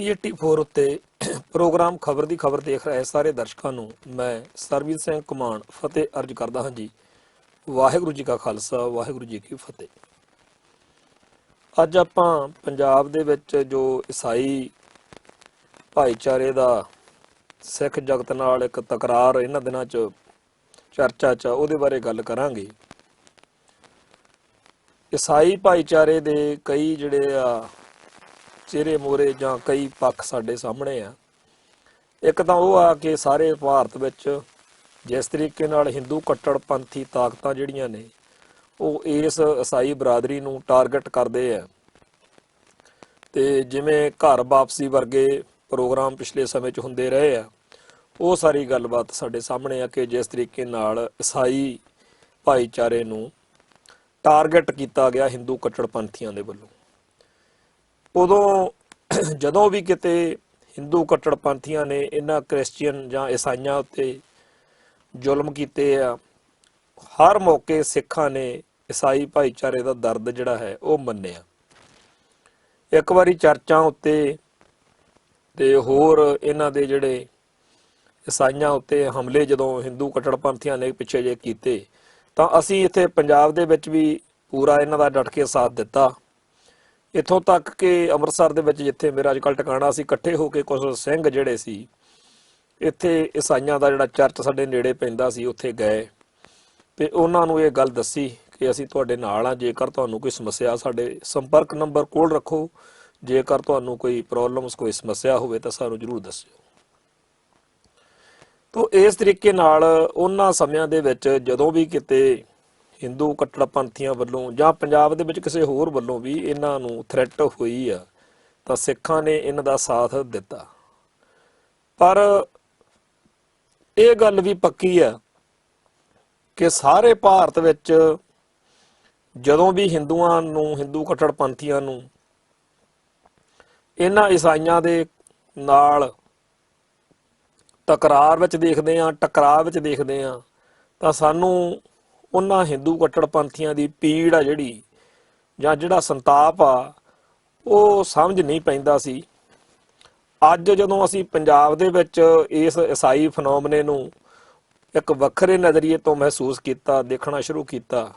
PAT4 ਉੱਤੇ programme ਖਬਰ ਦੀ ਖਬਰ ਦੇਖ ਰਹੇ ਸਾਰੇ ਦਰਸ਼ਕਾਂ ਨੂੰ ਮੈਂ ਸਰਬਜੀਤ ਸਿੰਘ ਕੁਮਾਨ ਫਤਿਹ ਅਰਜ ਕਰਦਾ ਹਾਂ ਜੀ। ਵਾਹਿਗੁਰੂ ਜੀ ਕਾ ਖਾਲਸਾ ਵਾਹਿਗੁਰੂ ਜੀ ਕੀ ਫਤਿਹ। ਅੱਜ ਆਪਾਂ ਪੰਜਾਬ ਦੇ ਵਿੱਚ ਜੋ ਈਸਾਈ ਭਾਈਚਾਰੇ ਦਾ ਸਿੱਖ ਜਗਤ ਨਾਲ ਇੱਕ ਤਕਰਾਰ ਇਹਨਾਂ ਦਿਨਾਂ 'ਚ ਚਰਚਾ 'ਚ ਉਹਦੇ ਬਾਰੇ ਗੱਲ ਕਰਾਂਗੇ। ਈਸਾਈ ਭਾਈਚਾਰੇ ਦੇ ਕਈ ਜਿਹੜੇ ਆ ਚਿਹਰੇ ਮੋਰੇ ਜਾਂ ਕਈ ਪੱਖ ਸਾਡੇ ਸਾਹਮਣੇ ਆ। ਇੱਕ ਤਾਂ ਉਹ ਆ ਕਿ ਸਾਰੇ ਭਾਰਤ ਵਿੱਚ ਜਿਸ ਤਰੀਕੇ ਨਾਲ ਹਿੰਦੂ ਕੱਟੜਪੰਥੀ ਤਾਕਤਾਂ ਜਿਹੜੀਆਂ ਨੇ ਉਹ ਇਸ ਈਸਾਈ ਬਰਾਦਰੀ ਨੂੰ ਟਾਰਗੇਟ ਕਰਦੇ ਆ, ਤੇ ਜਿਵੇਂ ਘਰ ਵਾਪਸੀ ਵਰਗੇ ਪ੍ਰੋਗਰਾਮ ਪਿਛਲੇ ਸਮੇਂ 'ਚ ਹੁੰਦੇ ਰਹੇ ਆ, ਉਹ ਸਾਰੀ ਗੱਲਬਾਤ ਸਾਡੇ ਸਾਹਮਣੇ ਆ ਕਿ ਜਿਸ ਤਰੀਕੇ ਨਾਲ ਈਸਾਈ ਭਾਈਚਾਰੇ ਨੂੰ ਟਾਰਗੇਟ ਕੀਤਾ ਗਿਆ ਹਿੰਦੂ ਕੱਟੜਪੰਥੀਆਂ ਦੇ ਵੱਲੋਂ। ਉਦੋਂ ਜਦੋਂ ਵੀ ਕਿਤੇ ਹਿੰਦੂ ਕੱਟੜਪੰਥੀਆਂ ਨੇ ਇਹਨਾਂ ਕ੍ਰਿਸਚੀਅਨ ਜਾਂ ਈਸਾਈਆਂ ਉੱਤੇ ਜ਼ੁਲਮ ਕੀਤੇ ਆ, ਹਰ ਮੌਕੇ ਸਿੱਖਾਂ ਨੇ ਈਸਾਈ ਭਾਈਚਾਰੇ ਦਾ ਦਰਦ ਜਿਹੜਾ ਹੈ ਉਹ ਮੰਨਿਆ। ਇੱਕ ਵਾਰੀ ਚਰਚਾਂ ਉੱਤੇ ਤੇ ਹੋਰ ਇਹਨਾਂ ਦੇ ਜਿਹੜੇ ਈਸਾਈਆਂ ਉੱਤੇ ਹਮਲੇ ਜਦੋਂ ਹਿੰਦੂ ਕੱਟੜਪੰਥੀਆਂ ਨੇ ਪਿੱਛੇ ਜੇ ਕੀਤੇ ਤਾਂ ਅਸੀਂ ਇੱਥੇ ਪੰਜਾਬ ਦੇ ਵਿੱਚ ਵੀ ਪੂਰਾ ਇਹਨਾਂ ਦਾ ਡਟ ਕੇ ਸਾਥ ਦਿੱਤਾ। ਇੱਥੋਂ ਤੱਕ ਕਿ ਅੰਮ੍ਰਿਤਸਰ ਦੇ ਵਿੱਚ ਜਿੱਥੇ ਮੇਰਾ ਅੱਜ ਕੱਲ੍ਹ ਟਿਕਾਣਾ ਸੀ, ਇਕੱਠੇ ਹੋ ਕੇ ਕੁਝ ਸਿੰਘ ਜਿਹੜੇ ਸੀ ਇੱਥੇ ਈਸਾਈਆਂ ਦਾ ਜਿਹੜਾ ਚਰਚ ਸਾਡੇ ਨੇੜੇ ਪੈਂਦਾ ਸੀ ਉੱਥੇ ਗਏ ਤੇ ਉਹਨਾਂ ਨੂੰ ਇਹ ਗੱਲ ਦੱਸੀ ਕਿ ਅਸੀਂ ਤੁਹਾਡੇ ਨਾਲ ਹਾਂ, ਜੇਕਰ ਤੁਹਾਨੂੰ ਕੋਈ ਸਮੱਸਿਆ ਸਾਡੇ ਸੰਪਰਕ ਨੰਬਰ ਕੋਲ ਰੱਖੋ, ਜੇਕਰ ਤੁਹਾਨੂੰ ਕੋਈ ਪ੍ਰੋਬਲਮਸ ਕੋਈ ਸਮੱਸਿਆ ਹੋਵੇ ਤਾਂ ਸਾਨੂੰ ਜ਼ਰੂਰ ਦੱਸਿਓ। ਤੋ ਇਸ ਤਰੀਕੇ ਨਾਲ ਉਹਨਾਂ ਸਮਿਆਂ ਦੇ ਵਿੱਚ ਜਦੋਂ ਵੀ ਕਿਤੇ ਹਿੰਦੂ ਕੱਟੜਪੰਥੀਆਂ ਵੱਲੋਂ ਜਾਂ ਪੰਜਾਬ ਦੇ ਵਿੱਚ ਕਿਸੇ ਹੋਰ ਵੱਲੋਂ ਵੀ ਇਹਨਾਂ ਨੂੰ ਥ੍ਰੈਟ ਹੋਈ ਆ ਤਾਂ ਸਿੱਖਾਂ ਨੇ ਇਹਨਾਂ ਦਾ ਸਾਥ ਦਿੱਤਾ। ਪਰ ਇਹ ਗੱਲ ਵੀ ਪੱਕੀ ਆ ਕਿ ਸਾਰੇ ਭਾਰਤ ਵਿੱਚ ਜਦੋਂ ਵੀ ਹਿੰਦੂਆਂ ਨੂੰ ਹਿੰਦੂ ਕੱਟੜਪੰਥੀਆਂ ਨੂੰ ਇਹਨਾਂ ਈਸਾਈਆਂ ਦੇ ਨਾਲ ਟਕਰਾਰ ਵਿੱਚ ਦੇਖਦੇ ਆ, ਟਕਰਾਅ ਵਿੱਚ ਦੇਖਦੇ ਆ, ਤਾਂ ਸਾਨੂੰ ਉਹਨਾਂ ਹਿੰਦੂ ਕੱਟੜਪੰਥੀਆਂ ਦੀ ਪੀੜ ਆ ਜਿਹੜੀ ਜਾਂ ਜਿਹੜਾ ਸੰਤਾਪ ਆ ਉਹ ਸਮਝ ਨਹੀਂ ਪੈਂਦਾ ਸੀ। ਅੱਜ ਜਦੋਂ ਅਸੀਂ ਪੰਜਾਬ ਦੇ ਵਿੱਚ ਇਸ ਈਸਾਈ ਫਨੋਮਨੇ ਨੂੰ ਇੱਕ ਵੱਖਰੇ ਨਜ਼ਰੀਏ ਤੋਂ ਮਹਿਸੂਸ ਕੀਤਾ, ਦੇਖਣਾ ਸ਼ੁਰੂ ਕੀਤਾ,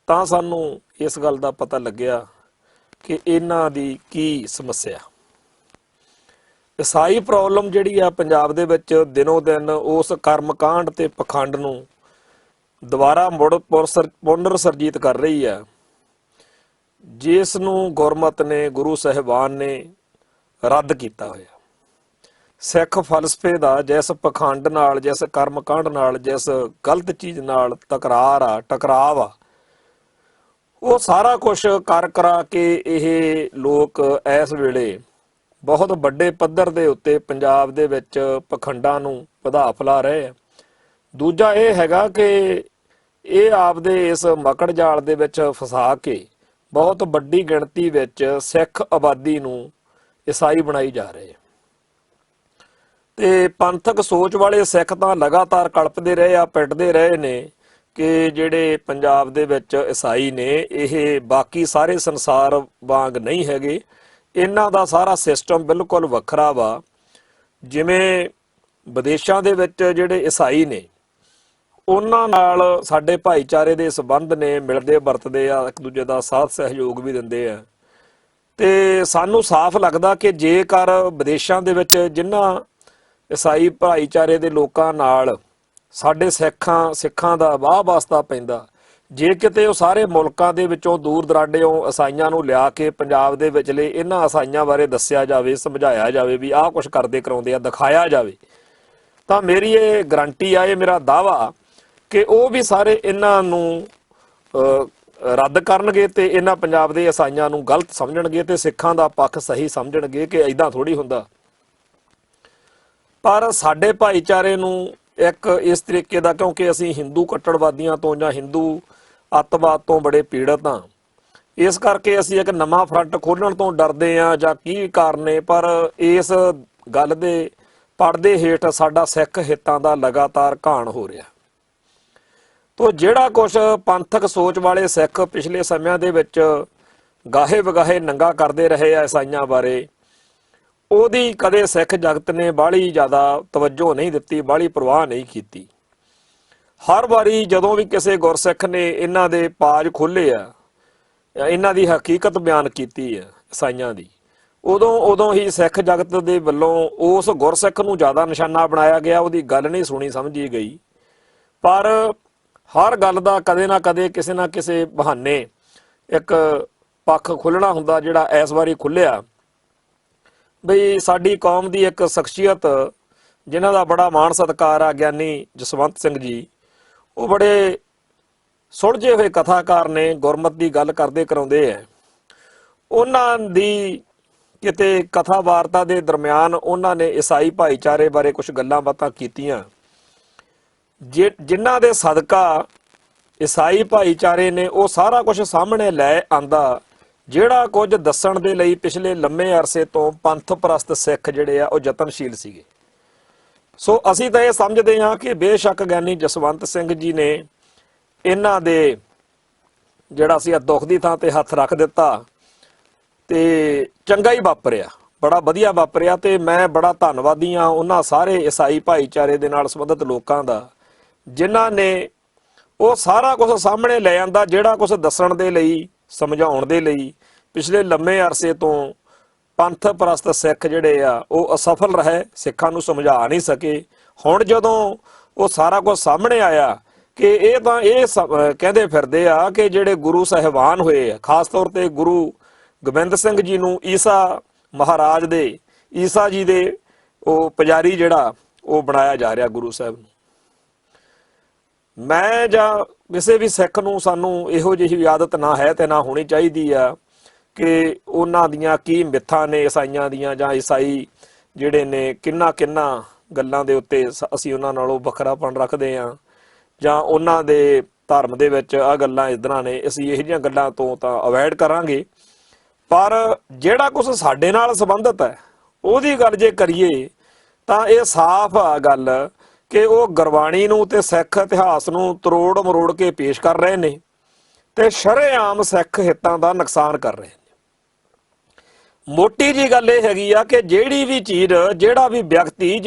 ਤਾਂ ਸਾਨੂੰ ਇਸ ਗੱਲ ਦਾ ਪਤਾ ਲੱਗਿਆ ਕਿ ਇਹਨਾਂ ਦੀ ਕੀ ਸਮੱਸਿਆ। ਈਸਾਈ ਪ੍ਰੋਬਲਮ ਜਿਹੜੀ ਆ ਪੰਜਾਬ ਦੇ ਵਿੱਚ ਦਿਨੋਂ ਦਿਨ ਉਸ ਕਰਮਕਾਂਡ ਤੇ ਪਖੰਡ ਨੂੰ ਦੁਬਾਰਾ ਪੁਨਰ ਸਰਜੀਤ ਕਰ ਰਹੀ ਹੈ, ਜਿਸ ਨੂੰ ਗੁਰਮਤ ਨੇ, ਗੁਰੂ ਸਾਹਿਬਾਨ ਨੇ ਰੱਦ ਕੀਤਾ ਹੋਇਆ। ਸਿੱਖ ਫਲਸਫੇ ਦਾ ਜਿਸ ਪਖੰਡ ਨਾਲ, ਜਿਸ ਕਰਮਕਾਂਡ ਨਾਲ, ਜਿਸ ਗਲਤ ਚੀਜ਼ ਨਾਲ ਟਕਰਾਵ ਆ, ਉਹ ਸਾਰਾ ਕੁਛ ਕਰ ਕਰਾ ਕੇ ਇਹ ਲੋਕ ਇਸ ਵੇਲੇ ਬਹੁਤ ਵੱਡੇ ਪੱਧਰ ਦੇ ਉੱਤੇ ਪੰਜਾਬ ਦੇ ਵਿੱਚ ਪਖੰਡਾਂ ਨੂੰ ਵਧਾ ਫੈਲਾ ਰਹੇ ਆ। ਦੂਜਾ ਇਹ ਹੈਗਾ ਕਿ ਇਹ ਆਪਦੇ ਇਸ ਮਕੜ ਜਾਲ ਦੇ ਵਿੱਚ ਫਸਾ ਕੇ ਬਹੁਤ ਵੱਡੀ ਗਿਣਤੀ ਵਿੱਚ ਸਿੱਖ ਆਬਾਦੀ ਨੂੰ ਈਸਾਈ ਬਣਾਈ ਜਾ ਰਹੇ। ਤੇ ਪੰਥਕ ਸੋਚ ਵਾਲੇ ਸਿੱਖ ਤਾਂ ਲਗਾਤਾਰ ਕਲਪਦੇ ਰਹੇ ਆ, ਪਿੱਟਦੇ ਰਹੇ ਨੇ ਕਿ ਜਿਹੜੇ ਪੰਜਾਬ ਦੇ ਵਿੱਚ ਈਸਾਈ ਨੇ ਇਹ ਬਾਕੀ ਸਾਰੇ ਸੰਸਾਰ ਵਾਂਗ ਨਹੀਂ ਹੈਗੇ, ਇਹਨਾਂ ਦਾ ਸਾਰਾ ਸਿਸਟਮ ਬਿਲਕੁਲ ਵੱਖਰਾ ਵਾ। ਜਿਵੇਂ ਵਿਦੇਸ਼ਾਂ ਦੇ ਵਿੱਚ ਜਿਹੜੇ ਈਸਾਈ ਨੇ ਉਹਨਾਂ ਨਾਲ ਸਾਡੇ ਭਾਈਚਾਰੇ ਦੇ ਸੰਬੰਧ ਨੇ, ਮਿਲਦੇ ਵਰਤਦੇ ਆ, ਇੱਕ ਦੂਜੇ ਦਾ ਸਾਥ ਸਹਿਯੋਗ ਵੀ ਦਿੰਦੇ ਆ। ਤੇ ਸਾਨੂੰ ਸਾਫ਼ ਲੱਗਦਾ ਕਿ ਜੇਕਰ ਵਿਦੇਸ਼ਾਂ ਦੇ ਵਿੱਚ ਜਿਨ੍ਹਾਂ ਈਸਾਈ ਭਾਈਚਾਰੇ ਦੇ ਲੋਕਾਂ ਨਾਲ ਸਾਡੇ ਸਿੱਖਾਂ ਦਾ ਵਾਹ ਵਾਸਤਾ ਪੈਂਦਾ, ਜੇ ਕਿਤੇ ਉਹ ਸਾਰੇ ਮੁਲਕਾਂ ਦੇ ਵਿੱਚੋਂ ਦੂਰ ਦਰਾਡਿਓਂ ਈਸਾਈਆਂ ਨੂੰ ਲਿਆ ਕੇ ਪੰਜਾਬ ਦੇ ਵਿਚਲੇ ਇਹਨਾਂ ਈਸਾਈਆਂ ਬਾਰੇ ਦੱਸਿਆ ਜਾਵੇ, ਸਮਝਾਇਆ ਜਾਵੇ ਵੀ ਆਹ ਕੁਛ ਕਰਦੇ ਕਰਾਉਂਦੇ ਆ, ਦਿਖਾਇਆ ਜਾਵੇ, ਤਾਂ ਮੇਰੀ ਇਹ ਗਰੰਟੀ ਆ, ਇਹ ਮੇਰਾ ਦਾਅਵਾ ਕਿ ਉਹ ਵੀ ਸਾਰੇ ਇਹਨਾਂ ਨੂੰ ਰੱਦ ਕਰਨਗੇ ਤੇ ਇਹਨਾਂ ਪੰਜਾਬ ਦੇ ਈਸਾਈਆਂ ਨੂੰ ਗਲਤ ਸਮਝਣਗੇ ਤੇ ਸਿੱਖਾਂ ਦਾ ਪੱਖ ਸਹੀ ਸਮਝਣਗੇ ਕਿ ਏਦਾਂ ਥੋੜ੍ਹੀ ਹੁੰਦਾ। ਪਰ ਸਾਡੇ ਭਾਈਚਾਰੇ ਨੂੰ ਇੱਕ ਇਸ ਤਰੀਕੇ ਦਾ, ਕਿਉਂਕਿ ਅਸੀਂ ਹਿੰਦੂ ਕੱਟੜਵਾਦੀਆਂ ਤੋਂ ਜਾਂ ਹਿੰਦੂ ਅੱਤਵਾਦ ਤੋਂ ਬੜੇ ਪੀੜਤ ਹਾਂ, ਇਸ ਕਰਕੇ ਅਸੀਂ ਇੱਕ ਨਵਾਂ ਫਰੰਟ ਖੋਲ੍ਹਣ ਤੋਂ ਡਰਦੇ ਹਾਂ ਜਾਂ ਕੀ ਕਾਰਨ ਨੇ, ਪਰ ਇਸ ਗੱਲ ਦੇ ਪਰਦੇ ਹੇਠ ਸਾਡਾ ਸਿੱਖ ਹਿੱਤਾਂ ਦਾ ਲਗਾਤਾਰ ਘਾਣ ਹੋ ਰਿਹਾ। ਤੋ ਜਿਹੜਾ ਕੁਛ ਪੰਥਕ ਸੋਚ ਵਾਲੇ ਸਿੱਖ ਪਿਛਲੇ ਸਮਿਆਂ ਦੇ ਵਿੱਚ ਗਾਹੇ ਵਗਾਹੇ ਨੰਗਾ ਕਰਦੇ ਰਹੇ ਆ ਈਸਾਈਆਂ ਬਾਰੇ, ਉਹਦੀ ਕਦੇ ਸਿੱਖ ਜਗਤ ਨੇ ਬਾਹਲੀ ਜ਼ਿਆਦਾ ਤਵੱਜੋ ਨਹੀਂ ਦਿੱਤੀ, ਬਾਹਲੀ ਪਰਵਾਹ ਨਹੀਂ ਕੀਤੀ। ਹਰ ਵਾਰੀ ਜਦੋਂ ਵੀ ਕਿਸੇ ਗੁਰਸਿੱਖ ਨੇ ਇਹਨਾਂ ਦੇ ਪਾਜ ਖੋਲ੍ਹੇ ਆ, ਇਹਨਾਂ ਦੀ ਹਕੀਕਤ ਬਿਆਨ ਕੀਤੀ ਹੈ ਈਸਾਈਆਂ ਦੀ, ਉਦੋਂ ਹੀ ਸਿੱਖ ਜਗਤ ਦੇ ਵੱਲੋਂ ਉਸ ਗੁਰਸਿੱਖ ਨੂੰ ਜ਼ਿਆਦਾ ਨਿਸ਼ਾਨਾ ਬਣਾਇਆ ਗਿਆ, ਉਹਦੀ ਗੱਲ ਨਹੀਂ ਸੁਣੀ ਸਮਝੀ ਗਈ। ਪਰ ਹਰ ਗੱਲ ਦਾ ਕਦੇ ਨਾ ਕਦੇ ਕਿਸੇ ਨਾ ਕਿਸੇ ਬਹਾਨੇ ਇੱਕ ਪੱਖ ਖੁੱਲ੍ਹਣਾ ਹੁੰਦਾ, ਜਿਹੜਾ ਇਸ ਵਾਰੀ ਖੁੱਲ੍ਹਿਆ। ਬਈ ਸਾਡੀ ਕੌਮ ਦੀ ਇੱਕ ਸ਼ਖਸੀਅਤ ਜਿਨ੍ਹਾਂ ਦਾ ਬੜਾ ਮਾਣ ਸਤਿਕਾਰ ਆ, ਗਿਆਨੀ ਜਸਵੰਤ ਸਿੰਘ ਜੀ, ਉਹ ਬੜੇ ਸੁਲਝੇ ਹੋਏ ਕਥਾਕਾਰ ਨੇ, ਗੁਰਮਤ ਦੀ ਗੱਲ ਕਰਦੇ ਕਰਾਉਂਦੇ ਹੈ। ਉਹਨਾਂ ਦੀ ਕਿਤੇ ਕਥਾ ਵਾਰਤਾ ਦੇ ਦਰਮਿਆਨ ਉਹਨਾਂ ਨੇ ਈਸਾਈ ਭਾਈਚਾਰੇ ਬਾਰੇ ਕੁਝ ਗੱਲਾਂ ਬਾਤਾਂ ਕੀਤੀਆਂ, ਜਿਨ੍ਹਾਂ ਦੇ ਸਦਕਾ ਈਸਾਈ ਭਾਈਚਾਰੇ ਨੇ ਉਹ ਸਾਰਾ ਕੁਝ ਸਾਹਮਣੇ ਲੈ ਆਂਦਾ, ਜਿਹੜਾ ਕੁਝ ਦੱਸਣ ਦੇ ਲਈ ਪਿਛਲੇ ਲੰਮੇ ਅਰਸੇ ਤੋਂ ਪੰਥ ਪ੍ਰਸਤ ਸਿੱਖ ਜਿਹੜੇ ਆ ਉਹ ਯਤਨਸ਼ੀਲ ਸੀਗੇ। ਸੋ ਅਸੀਂ ਤਾਂ ਇਹ ਸਮਝਦੇ ਹਾਂ ਕਿ ਬੇਸ਼ੱਕ ਗਿਆਨੀ ਜਸਵੰਤ ਸਿੰਘ ਜੀ ਨੇ ਇਹਨਾਂ ਦੇ ਜਿਹੜਾ ਸੀ ਦੁੱਖ ਦੀ ਥਾਂ ਤੇ ਹੱਥ ਰੱਖ ਦਿੱਤਾ, ਤੇ ਚੰਗਾ ਹੀ ਵਾਪਰਿਆ, ਬੜਾ ਵਧੀਆ ਵਾਪਰਿਆ। ਤੇ ਮੈਂ ਬੜਾ ਧੰਨਵਾਦੀ ਹਾਂ ਉਹਨਾਂ ਸਾਰੇ ਈਸਾਈ ਭਾਈਚਾਰੇ ਦੇ ਨਾਲ ਸੰਬੰਧਿਤ ਲੋਕਾਂ ਦਾ, ਜਿਨ੍ਹਾਂ ਨੇ ਉਹ ਸਾਰਾ ਕੁਝ ਸਾਹਮਣੇ ਲੈ ਆਂਦਾ, ਜਿਹੜਾ ਕੁਝ ਦੱਸਣ ਦੇ ਲਈ, ਸਮਝਾਉਣ ਦੇ ਲਈ ਪਿਛਲੇ ਲੰਮੇ ਅਰਸੇ ਤੋਂ ਪੰਥ ਪ੍ਰਸਤ ਸਿੱਖ ਜਿਹੜੇ ਆ ਉਹ ਅਸਫਲ ਰਹੇ, ਸਿੱਖਾਂ ਨੂੰ ਸਮਝਾ ਨਹੀਂ ਸਕੇ। ਹੁਣ ਜਦੋਂ ਉਹ ਸਾਰਾ ਕੁਝ ਸਾਹਮਣੇ ਆਇਆ ਕਿ ਇਹ ਤਾਂ ਇਹ ਕਹਿੰਦੇ ਫਿਰਦੇ ਆ ਕਿ ਜਿਹੜੇ ਗੁਰੂ ਸਾਹਿਬਾਨ ਹੋਏ ਆ, ਖਾਸ ਤੌਰ ਤੇ ਗੁਰੂ ਗੋਬਿੰਦ ਸਿੰਘ ਜੀ ਨੂੰ ਈਸਾ ਮਹਾਰਾਜ ਦੇ, ਈਸਾ ਜੀ ਦੇ ਉਹ ਪੁਜਾਰੀ ਜਿਹੜਾ ਉਹ ਬਣਾਇਆ ਜਾ ਰਿਹਾ ਗੁਰੂ ਸਾਹਿਬ ਨੂੰ। ਮੈਂ ਜਾਂ ਕਿਸੇ ਵੀ ਸਿੱਖ ਨੂੰ, ਸਾਨੂੰ ਇਹੋ ਜਿਹੀ ਆਦਤ ਨਾ ਹੈ ਤੇ ਨਾ ਹੋਣੀ ਚਾਹੀਦੀ ਆ ਕਿ ਉਹਨਾਂ ਦੀਆਂ ਕੀ ਮਿੱਥਾਂ ਨੇ ਈਸਾਈਆਂ ਦੀਆਂ, ਜਾਂ ਈਸਾਈ ਜਿਹੜੇ ਨੇ ਕਿੰਨਾ ਗੱਲਾਂ ਦੇ ਉੱਤੇ ਅਸੀਂ ਉਹਨਾਂ ਨਾਲੋਂ ਵੱਖਰਾਪਣ ਰੱਖਦੇ ਹਾਂ, ਜਾਂ ਉਹਨਾਂ ਦੇ ਧਰਮ ਦੇ ਵਿੱਚ ਆਹ ਗੱਲਾਂ ਇਸ ਤਰ੍ਹਾਂ ਨੇ, ਅਸੀਂ ਇਹੋ ਜਿਹੀਆਂ ਗੱਲਾਂ ਤੋਂ ਤਾਂ ਅਵੋਇਡ ਕਰਾਂਗੇ। ਪਰ ਜਿਹੜਾ ਕੁਝ ਸਾਡੇ ਨਾਲ ਸੰਬੰਧਿਤ ਹੈ ਉਹਦੀ ਗੱਲ ਜੇ ਕਰੀਏ ਤਾਂ ਇਹ ਸਾਫ਼ ਆ ਗੱਲ ਕਿ ਉਹ ਗੁਰਬਾਣੀ ਨੂੰ ਤੇ ਸਿੱਖ ਇਤਿਹਾਸ ਨੂੰ ਤਰੋੜ ਮਰੋੜ ਕੇ ਪੇਸ਼ ਕਰ ਰਹੇ ਨੇ, ਤੇ ਸ਼ਰੇਆਮ ਸਿੱਖ ਹਿੱਤਾਂ ਦਾ ਨੁਕਸਾਨ ਕਰ ਰਹੇ ਨੇ। ਮੋਟੀ ਜੀ ਗੱਲ ਇਹ ਹੈਗੀ ਆ ਕਿ ਜਿਹੜੀ ਵੀ ਚੀਜ਼, ਜਿਹੜਾ ਵੀ ਵਿਅਕਤੀ,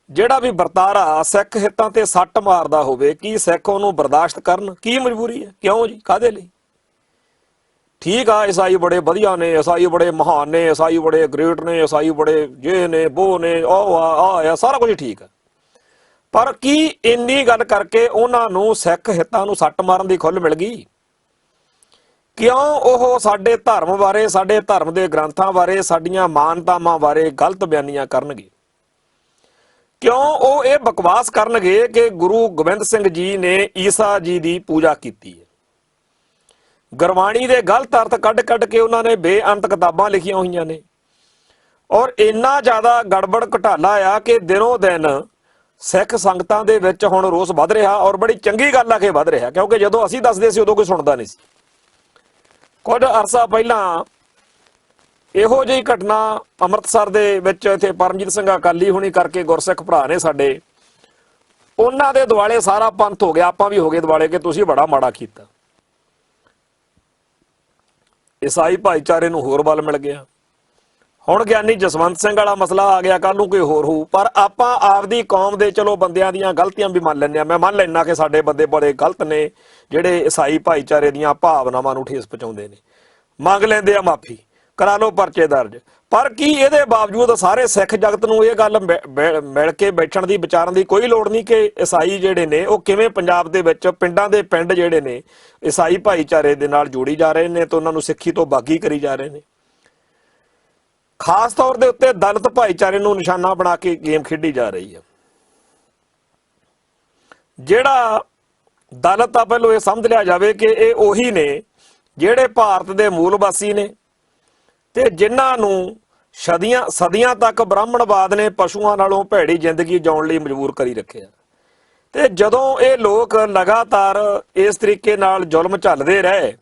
ਜਿਹੜਾ ਵੀ ਵਰਤਾਰਾ ਸਿੱਖ ਹਿੱਤਾਂ ਤੇ ਸੱਟ ਮਾਰਦਾ ਹੋਵੇ, ਕੀ ਸਿੱਖ ਉਹਨੂੰ ਬਰਦਾਸ਼ਤ ਕਰਨ? ਕੀ ਮਜਬੂਰੀ ਹੈ? ਕਿਉਂ ਜੀ? ਕਾਹਦੇ ਲਈ? ਠੀਕ ਆ, ਈਸਾਈ ਬੜੇ ਵਧੀਆ ਨੇ, ਈਸਾਈ ਬੜੇ ਮਹਾਨ ਨੇ, ਈਸਾਈ ਬੜੇ ਗ੍ਰੇਟ ਨੇ, ਈਸਾਈ ਬੜੇ ਜੇ ਨੇ, ਬੋ ਨੇ, ਆ ਸਾਰਾ ਕੁਝ ਠੀਕ ਆ। ਪਰ ਕੀ ਇੰਨੀ ਗੱਲ ਕਰਕੇ ਉਹਨਾਂ ਨੂੰ ਸਿੱਖ ਹਿੱਤਾਂ ਨੂੰ ਸੱਟ ਮਾਰਨ ਦੀ ਖੁੱਲ੍ਹ ਮਿਲ ਗਈ? ਕਿਉਂ ਉਹ ਸਾਡੇ ਧਰਮ ਬਾਰੇ, ਸਾਡੇ ਧਰਮ ਦੇ ਗ੍ਰੰਥਾਂ ਬਾਰੇ, ਸਾਡੀਆਂ ਮਾਨਤਾਵਾਂ ਬਾਰੇ ਗਲਤ ਬਿਆਨੀਆਂ ਕਰਨਗੇ? ਕਿਉਂ ਉਹ ਇਹ ਬਕਵਾਸ ਕਰਨਗੇ ਕਿ ਗੁਰੂ ਗੋਬਿੰਦ ਸਿੰਘ ਜੀ ਨੇ ਈਸਾ ਜੀ ਦੀ ਪੂਜਾ ਕੀਤੀ ਹੈ? ਗੁਰਬਾਣੀ ਦੇ ਗਲਤ ਅਰਥ ਕੱਢ ਕੇ ਉਹਨਾਂ ਨੇ ਬੇਅੰਤ ਕਿਤਾਬਾਂ ਲਿਖੀਆਂ ਹੋਈਆਂ ਨੇ, ਔਰ ਇੰਨਾ ਜ਼ਿਆਦਾ ਗੜਬੜ ਘੁਟਾਲਾ ਆ ਕਿ ਦਿਨੋਂ ਦਿਨ ਸਿੱਖ ਸੰਗਤਾਂ ਦੇ ਵਿੱਚ ਹੁਣ ਰੋਸ ਵੱਧ ਰਿਹਾ, ਔਰ ਬੜੀ ਚੰਗੀ ਗੱਲ ਆ ਕਿ ਵੱਧ ਰਿਹਾ, ਕਿਉਂਕਿ ਜਦੋਂ ਅਸੀਂ ਦੱਸਦੇ ਸੀ ਉਦੋਂ ਕੋਈ ਸੁਣਦਾ ਨਹੀਂ ਸੀ। ਕੁਝ ਅਰਸਾ ਪਹਿਲਾਂ ਇਹੋ ਜਿਹੀ ਘਟਨਾ ਅੰਮ੍ਰਿਤਸਰ ਦੇ ਵਿੱਚ, ਇੱਥੇ ਪਰਮਜੀਤ ਸਿੰਘ ਅਕਾਲੀ ਹੁਣੀ ਕਰਕੇ ਗੁਰਸਿੱਖ ਭਰਾ ਨੇ ਸਾਡੇ, ਉਹਨਾਂ ਦੇ ਦੁਆਲੇ ਸਾਰਾ ਪੰਥ ਹੋ ਗਿਆ, ਆਪਾਂ ਵੀ ਹੋ ਗਏ ਦੁਆਲੇ ਕਿ ਤੁਸੀਂ ਬੜਾ ਮਾੜਾ ਕੀਤਾ। ਈਸਾਈ ਭਾਈਚਾਰੇ ਨੂੰ ਹੋਰ ਬਲ ਮਿਲ ਗਿਆ। ਹੁਣ ਗਿਆਨੀ ਜਸਵੰਤ ਸਿੰਘ ਵਾਲਾ ਮਸਲਾ ਆ ਗਿਆ, ਕੱਲ ਨੂੰ ਕੋਈ ਹੋਰ ਹੋਊ। ਪਰ ਆਪਾਂ ਆਪਦੀ ਕੌਮ ਦੇ ਚਲੋ ਬੰਦਿਆਂ ਦੀਆਂ ਗਲਤੀਆਂ ਵੀ ਮੰਨ ਲੈਂਦੇ ਹਾਂ। ਮੈਂ ਮੰਨ ਲੈਣਾ ਕਿ ਸਾਡੇ ਬੰਦੇ ਬੜੇ ਗਲਤ ਨੇ, ਜਿਹੜੇ ਈਸਾਈ ਭਾਈਚਾਰੇ ਦੀਆਂ ਭਾਵਨਾਵਾਂ ਨੂੰ ਠੇਸ ਪਹੁੰਚਾਉਂਦੇ ਨੇ, ਮੰਗ ਲੈਂਦੇ ਆ ਮਾਫੀ, ਕਰਾ ਲਓ ਪਰਚੇ ਦਰਜ। ਪਰ ਕੀ ਇਹਦੇ ਬਾਵਜੂਦ ਸਾਰੇ ਸਿੱਖ ਜਗਤ ਨੂੰ ਇਹ ਗੱਲ ਮਿਲ ਕੇ ਬੈਠਣ ਦੀ, ਵਿਚਾਰਨ ਦੀ ਕੋਈ ਲੋੜ ਨਹੀਂ ਕਿ ਈਸਾਈ ਜਿਹੜੇ ਨੇ ਉਹ ਕਿਵੇਂ ਪੰਜਾਬ ਦੇ ਵਿੱਚ ਪਿੰਡਾਂ ਦੇ ਪਿੰਡ ਜਿਹੜੇ ਨੇ ਈਸਾਈ ਭਾਈਚਾਰੇ ਦੇ ਨਾਲ ਜੋੜੀ ਜਾ ਰਹੇ ਨੇ ਤੇ ਉਹਨਾਂ ਨੂੰ ਸਿੱਖੀ ਤੋਂ ਬਾਗੀ ਕਰੀ ਜਾ ਰਹੇ ਨੇ? ਖਾਸ ਤੌਰ ਦੇ ਉੱਤੇ ਦਲਿਤ ਭਾਈਚਾਰੇ ਨੂੰ ਨਿਸ਼ਾਨਾ ਬਣਾ ਕੇ ਗੇਮ ਖੇਡੀ ਜਾ ਰਹੀ ਹੈ। ਜਿਹੜਾ ਦਲਿਤ ਆ, ਪਹਿਲਾਂ ਇਹ ਸਮਝ ਲਿਆ ਜਾਵੇ ਕਿ ਇਹ ਉਹੀ ਨੇ ਜਿਹੜੇ ਭਾਰਤ ਦੇ ਮੂਲ ਵਾਸੀ ਨੇ ਤੇ ਜਿਨ੍ਹਾਂ ਨੂੰ ਸਦੀਆਂ ਤੱਕ ਬ੍ਰਾਹਮਣਵਾਦ ਨੇ ਪਸ਼ੂਆਂ ਨਾਲੋਂ ਭੈੜੀ ਜ਼ਿੰਦਗੀ ਜਿਉਣ ਲਈ ਮਜਬੂਰ ਕਰੀ ਰੱਖਿਆ। ਤੇ ਜਦੋਂ ਇਹ ਲੋਕ ਲਗਾਤਾਰ ਇਸ ਤਰੀਕੇ ਨਾਲ ਜ਼ੁਲਮ ਝੱਲਦੇ ਰਹੇ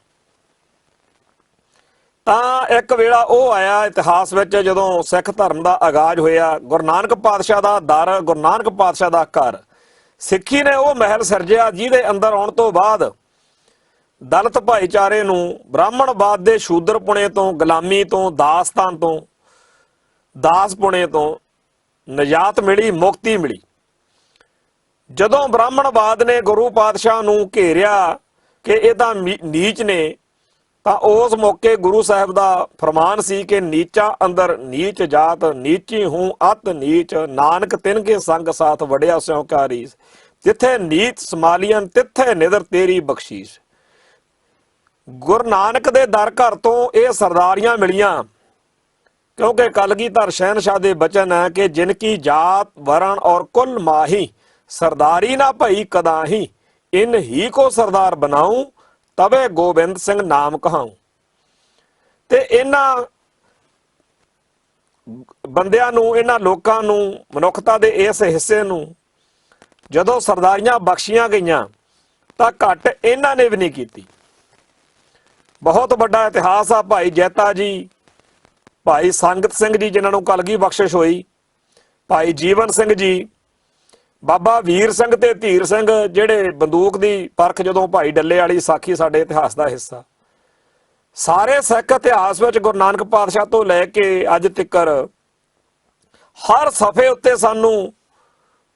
ਤਾਂ ਇੱਕ ਵੇਲਾ ਉਹ ਆਇਆ ਇਤਿਹਾਸ ਵਿੱਚ, ਜਦੋਂ ਸਿੱਖ ਧਰਮ ਦਾ ਆਗਾਜ਼ ਹੋਇਆ, ਗੁਰੂ ਨਾਨਕ ਪਾਤਸ਼ਾਹ ਦਾ ਦਰ, ਗੁਰੂ ਨਾਨਕ ਪਾਤਸ਼ਾਹ ਦਾ ਘਰ, ਸਿੱਖੀ ਨੇ ਉਹ ਮਹਿਲ ਸਿਰਜਿਆ ਜਿਹਦੇ ਅੰਦਰ ਆਉਣ ਤੋਂ ਬਾਅਦ ਦਲਿਤ ਭਾਈਚਾਰੇ ਨੂੰ ਬ੍ਰਾਹਮਣਵਾਦ ਦੇ ਸ਼ੂਦਰਪੁਣੇ ਤੋਂ, ਗੁਲਾਮੀ ਤੋਂ, ਦਾਸਤਾਨ ਤੋਂ ਦਾਸ ਪੁਣੇ ਤੋਂ ਨਜਾਤ ਮਿਲੀ, ਮੁਕਤੀ ਮਿਲੀ। ਜਦੋਂ ਬ੍ਰਾਹਮਣਵਾਦ ਨੇ ਗੁਰੂ ਪਾਤਸ਼ਾਹ ਨੂੰ ਘੇਰਿਆ ਕਿ ਇਹ ਤਾਂ ਨੀਚ ਨੇ, ਤਾਂ ਉਸ ਮੌਕੇ ਗੁਰੂ ਸਾਹਿਬ ਦਾ ਫਰਮਾਨ ਸੀ ਕਿ ਨੀਚਾ ਅੰਦਰ ਨੀਚ ਜਾਤ, ਨੀਚੀ ਹੂੰ ਅਤ ਨੀਚ, ਨਾਨਕ ਤਿਨ ਕੇ ਸੰਗ ਸਾਥ ਵੜਿਆ ਸਿਉ ਕਾ ਰੀਸ, ਜਿੱਥੇ ਨੀਚ ਸਮਾਲੀਅਨ ਤਿੱਥੇ ਨਿਦਰ ਤੇਰੀ ਬਖਸ਼ੀਸ਼। ਗੁਰੂ ਨਾਨਕ ਦੇ ਦਰ ਘਰ ਤੋਂ ਇਹ ਸਰਦਾਰੀਆਂ ਮਿਲੀਆਂ, ਕਿਉਂਕਿ ਕਲਗੀਧਰ ਸ਼ਹਿਨशाह ਦੇ ਬਚਨ ਹੈ ਕਿ ਜਿਨ ਕੀ ਜਾਤ ਵਰਣ ਔਰ ਕੁਲ ਮਾਹੀ, ਸਰਦਾਰੀ ਨਾ ਭਈ ਕਦਾਹੀ, ਇਨ ਹੀ ਕੋ ਸਰਦਾਰ ਬਣਾਉ, ਤਵੇ ਗੋਬਿੰਦ ਸਿੰਘ ਨਾਮ ਕਹਾਉ। ਤੇ ਇਹਨਾਂ ਬੰਦਿਆਂ ਨੂੰ, ਇਹਨਾਂ ਲੋਕਾਂ ਨੂੰ, ਮਨੁੱਖਤਾ ਦੇ ਇਸ ਹਿੱਸੇ ਨੂੰ ਜਦੋਂ ਸਰਦਾਰੀਆਂ ਬਖਸ਼ੀਆਂ ਗਈਆਂ ਤਾਂ ਘੱਟ ਇਹਨਾਂ ਨੇ ਵੀ ਨਹੀਂ ਕੀਤੀ। ਬਹੁਤ ਵੱਡਾ ਇਤਿਹਾਸ ਆ। ਭਾਈ ਜੈਤਾ ਜੀ, ਭਾਈ ਸੰਗਤ ਸਿੰਘ ਜੀ ਜਿਨ੍ਹਾਂ ਨੂੰ ਕਲਗੀ ਬਖਸ਼ਿਸ਼ ਹੋਈ, ਭਾਈ ਜੀਵਨ ਸਿੰਘ ਜੀ, ਬਾਬਾ ਵੀਰ ਸਿੰਘ ਤੇ ਧੀਰ ਸਿੰਘ ਜਿਹੜੇ ਬੰਦੂਕ ਦੀ ਪਰਖ ਜਦੋਂ ਭਾਈ ਡੱਲੇ ਵਾਲੀ ਸਾਖੀ ਸਾਡੇ ਇਤਿਹਾਸ ਦਾ ਹਿੱਸਾ। ਸਾਰੇ ਸਿੱਖ ਇਤਿਹਾਸ ਵਿੱਚ ਗੁਰੂ ਨਾਨਕ ਪਾਤਸ਼ਾਹ ਤੋਂ ਲੈ ਕੇ ਅੱਜ ਤੱਕ ਹਰ ਸਫ਼ੇ ਉੱਤੇ ਸਾਨੂੰ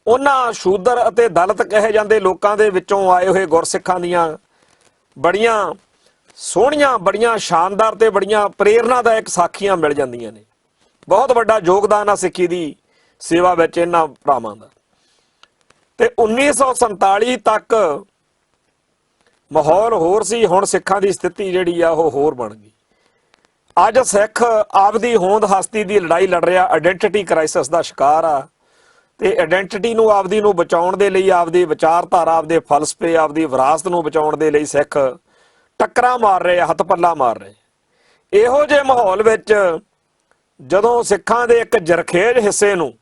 ਉਹਨਾਂ ਸ਼ੂਦਰ ਅਤੇ ਦਲਿਤ ਕਹੇ ਜਾਂਦੇ ਲੋਕਾਂ ਦੇ ਵਿੱਚੋਂ ਆਏ ਹੋਏ ਗੁਰਸਿੱਖਾਂ ਦੀਆਂ ਬੜੀਆਂ ਸੋਹਣੀਆਂ, ਬੜੀਆਂ ਸ਼ਾਨਦਾਰ ਤੇ ਬੜੀਆਂ ਪ੍ਰੇਰਨਾਦਾਇਕ ਸਾਖੀਆਂ ਮਿਲ ਜਾਂਦੀਆਂ ਨੇ। ਬਹੁਤ ਵੱਡਾ ਯੋਗਦਾਨ ਆ ਸਿੱਖੀ ਦੀ ਸੇਵਾ ਵਿੱਚ ਇਹਨਾਂ ਭਰਾਵਾਂ ਦਾ। ਤੇ 1947 ਤੱਕ ਮਾਹੌਲ ਹੋਰ ਸੀ, ਹੁਣ ਸਿੱਖਾਂ ਦੀ ਸਥਿਤੀ ਜਿਹੜੀ ਆ ਉਹ ਹੋਰ ਬਣ ਗਈ। ਅੱਜ ਸਿੱਖ ਆਪਦੀ ਹੋਂਦ ਹਸਤੀ ਦੀ ਲੜਾਈ ਲੜ ਰਿਹਾ, ਆਇਡੈਂਟੀਟੀ ਕ੍ਰਾਈਸਿਸ ਦਾ ਸ਼ਿਕਾਰ ਆ। ਤੇ ਆਇਡੈਂਟੀਟੀ ਨੂੰ ਆਪਦੀ ਨੂੰ ਬਚਾਉਣ ਦੇ ਲਈ, ਆਪਦੀ ਵਿਚਾਰਧਾਰਾ, ਆਪਦੇ ਫਲਸਫੇ, ਆਪਦੀ ਵਿਰਾਸਤ ਨੂੰ ਬਚਾਉਣ ਦੇ ਲਈ ਸਿੱਖ ਟੱਕਰਾਂ ਮਾਰ ਰਹੇ, ਹੱਥ ਪੱਲਾ ਮਾਰ ਰਹੇ। ਇਹੋ ਜਿਹੇ ਮਾਹੌਲ ਵਿੱਚ ਜਦੋਂ ਸਿੱਖਾਂ ਦੇ ਇੱਕ ਜਰਖੇਜ ਹਿੱਸੇ ਨੂੰ